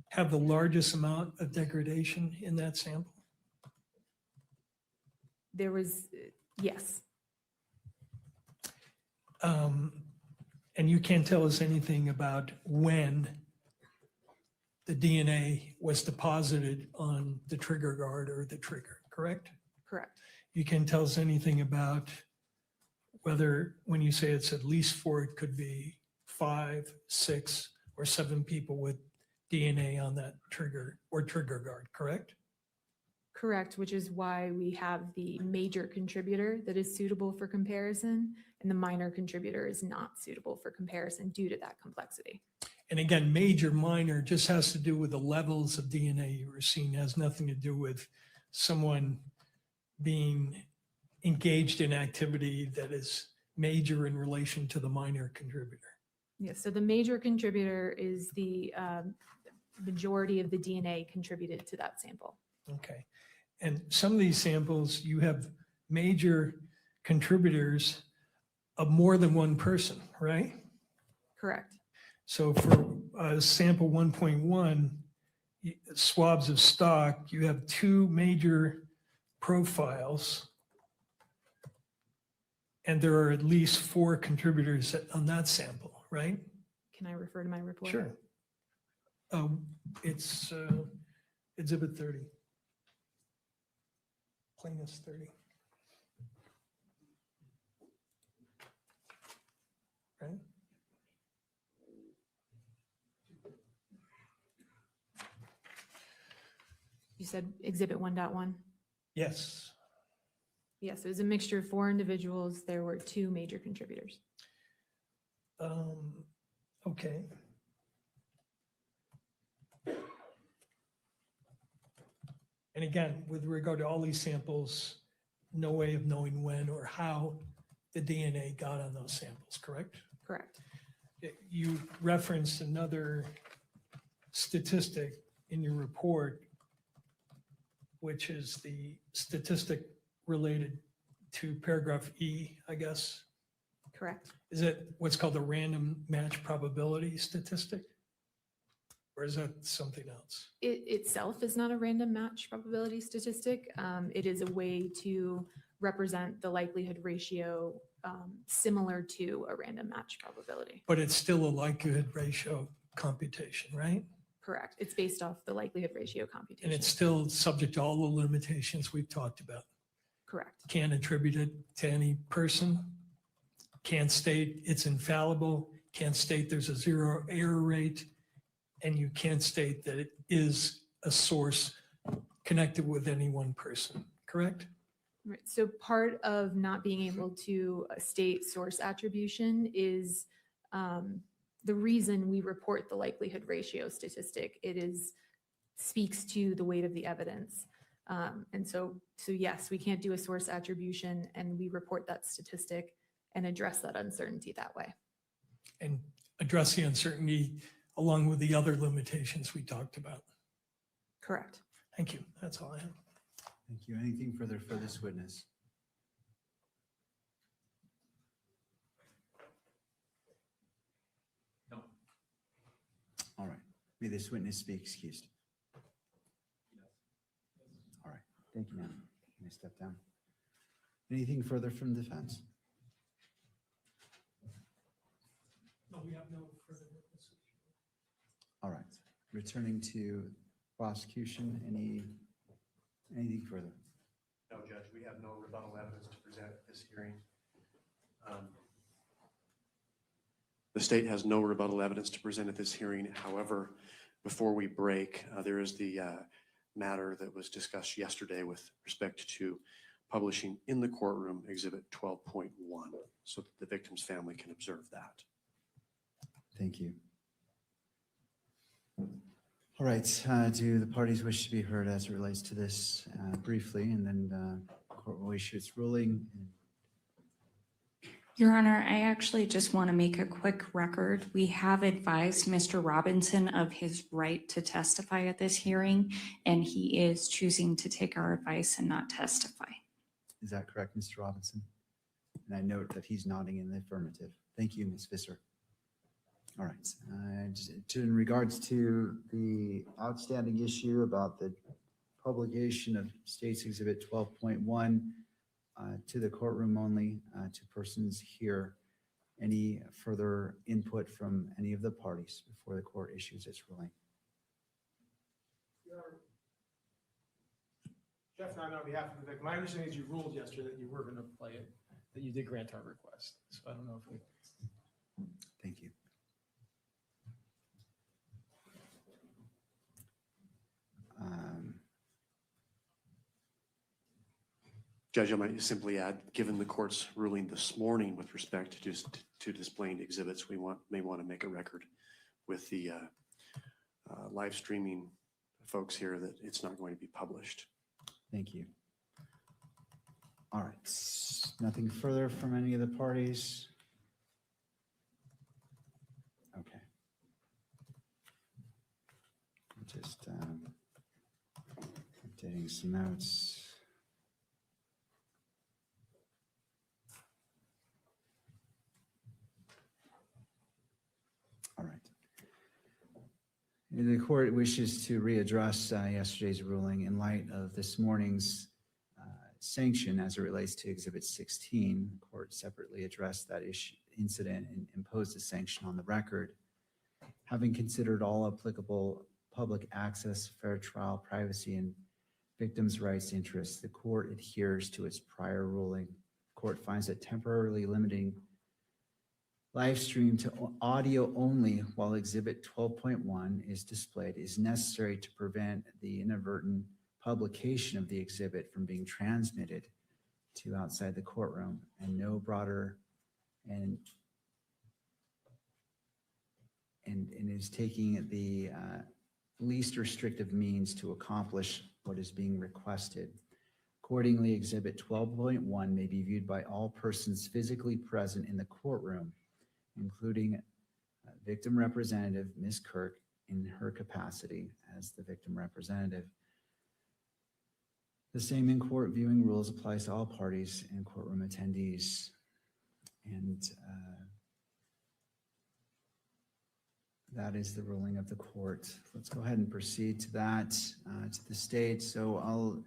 S6: have the largest amount of degradation in that sample?
S8: There was, yes.
S6: And you can't tell us anything about when the DNA was deposited on the trigger guard or the trigger, correct?
S8: Correct.
S6: You can't tell us anything about whether, when you say it's at least 4, it could be 5, 6, or 7 people with DNA on that trigger or trigger guard, correct?
S8: Correct, which is why we have the major contributor that is suitable for comparison, and the minor contributor is not suitable for comparison due to that complexity.
S6: And again, major, minor just has to do with the levels of DNA you were seeing, has nothing to do with someone being engaged in activity that is major in relation to the minor contributor.
S8: Yes, so the major contributor is the majority of the DNA contributed to that sample.
S6: Okay. And some of these samples, you have major contributors of more than one person, right?
S8: Correct.
S6: So for sample 1.1, swabs of stock, you have two major profiles. And there are at least 4 contributors on that sample, right?
S8: Can I refer to my report?
S6: Sure. It's Exhibit 30. Plaintiff's 30. Right?
S8: You said Exhibit 1.1?
S6: Yes.
S8: Yes, it was a mixture of 4 individuals. There were 2 major contributors.
S6: Okay. And again, with regard to all these samples, no way of knowing when or how the DNA got on those samples, correct?
S8: Correct.
S6: You referenced another statistic in your report, which is the statistic related to paragraph E, I guess.
S8: Correct.
S6: Is it what's called the random match probability statistic? Or is that something else?
S8: It itself is not a random match probability statistic. It is a way to represent the likelihood ratio similar to a random match probability.
S6: But it's still a likelihood ratio computation, right?
S8: Correct. It's based off the likelihood ratio
S6: And
S8: computation.
S6: it's still subject to all the limitations we've talked about.
S8: Correct.
S6: Can't attribute it to any person. Can't state it's infallible. Can't state there's a 0 error rate. And you can't state that it is a source connected with any one person, correct?
S8: Right. So part of not being able to state source attribution is the reason we report the likelihood ratio statistic. It speaks to the weight of the evidence. And so yes, we can't do a source attribution, and we report that statistic and address that uncertainty that way.
S6: And address the uncertainty along with the other limitations we talked about.
S8: Correct.
S6: Thank you. That's all I have.
S2: Thank you. Anything further for this witness?
S1: No.
S2: All right. May this witness be excused. All right. Thank you, ma'am. Can I step down? Anything further from the defense?
S6: No, we have no further witnesses.
S2: All right. Returning to prosecution, anything further?
S5: No, Judge, we have no rebuttal evidence to present at this hearing. The state has no rebuttal evidence to present at this hearing. However, before we break, there is the matter that was discussed yesterday with respect to publishing in the courtroom Exhibit 12.1 so that the victim's family can observe that.
S2: Thank you. All right. Do the parties wish to be heard as it relates to this briefly, and then court will issue its ruling?
S12: Your Honor, I actually just want to make a quick record. We have advised Mr. Robinson of his right to testify at this hearing, and he is choosing to take our advice and not testify.
S2: Is that correct, Mr. Robinson? And I note that he's nodding in the affirmative. Thank you, Ms. Visser. All right. In regards to the outstanding issue about the publication of State's Exhibit 12.1 to the courtroom only, to persons here, any further input from any of the parties before the court issues its ruling?
S10: Jeff and I, on behalf of the victim, my understanding is you ruled yesterday that you were going to play it, that you did grant our request. So I don't know if we.
S2: Thank you.
S5: Judge, I might simply add, given the court's ruling this morning with respect to displaying exhibits, we may want to make a record with the live streaming folks here that it's not going to be published.
S2: Thank you. All right. Nothing further from any of the parties? Okay. Just updating some notes. All right. The court wishes to readdress yesterday's ruling in light of this morning's sanction as it relates to Exhibit 16. The court separately addressed that incident and imposed a sanction on the record. Having considered all applicable public access, fair trial, privacy, and victims' rights interests, the court adheres to its prior ruling. The court finds that temporarily limiting live stream to audio only while Exhibit 12.1 is displayed is necessary to prevent the inadvertent publication of the exhibit from being transmitted to outside the courtroom, and no broader and is taking the least restrictive means to accomplish what is being requested. Accordingly, Exhibit 12.1 may be viewed by all persons physically present in the courtroom, including victim representative Ms. Kirk in her capacity as the victim representative. The same in-court viewing rules applies to all parties and courtroom attendees. And that is the ruling of the court. Let's go ahead and proceed to that, to the stage. So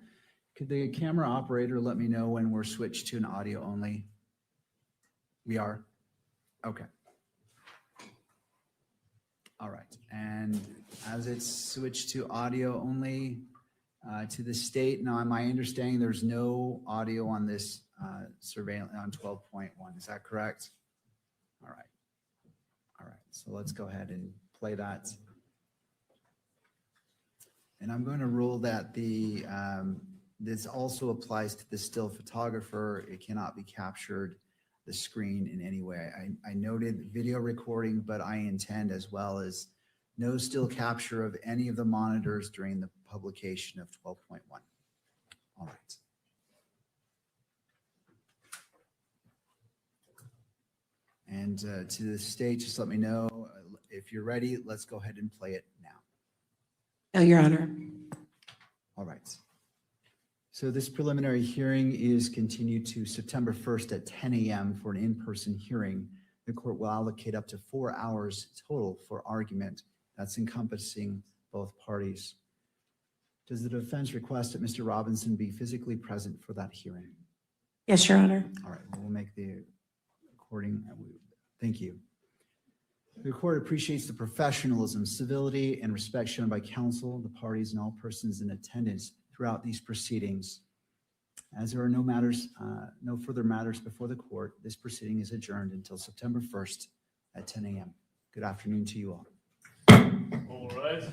S2: could the camera operator let me know when we're switched to an audio only? We are? Okay. All right. And as it's switched to audio only, to the state, now my understanding there's no audio on this surveillance on 12.1. Is that correct? All right. All right. So let's go ahead and play that. And I'm going to rule that this also applies to the still photographer. It cannot be captured the screen in any way. I noted video recording, but I intend as well as no still capture of any of the monitors during the publication of 12.1. All right. And to the stage, just let me know if you're ready. Let's go ahead and play it now.
S13: No, Your Honor.
S2: All right. So this preliminary hearing is continued to September 1st at 10 a.m. for an in-person hearing. The court will allocate up to 4 hours total for argument. That's encompassing both parties. Does the defense request that Mr. Robinson be physically present for that hearing?
S13: Yes, Your Honor.
S2: All right, we'll make the recording. Thank you. The court appreciates the professionalism, civility, and respect shown by counsel, the parties, and all persons in attendance throughout these proceedings. As there are no further matters before the court, this proceeding is adjourned until September 1st at 10 a.m. Good afternoon to you all.
S3: All right.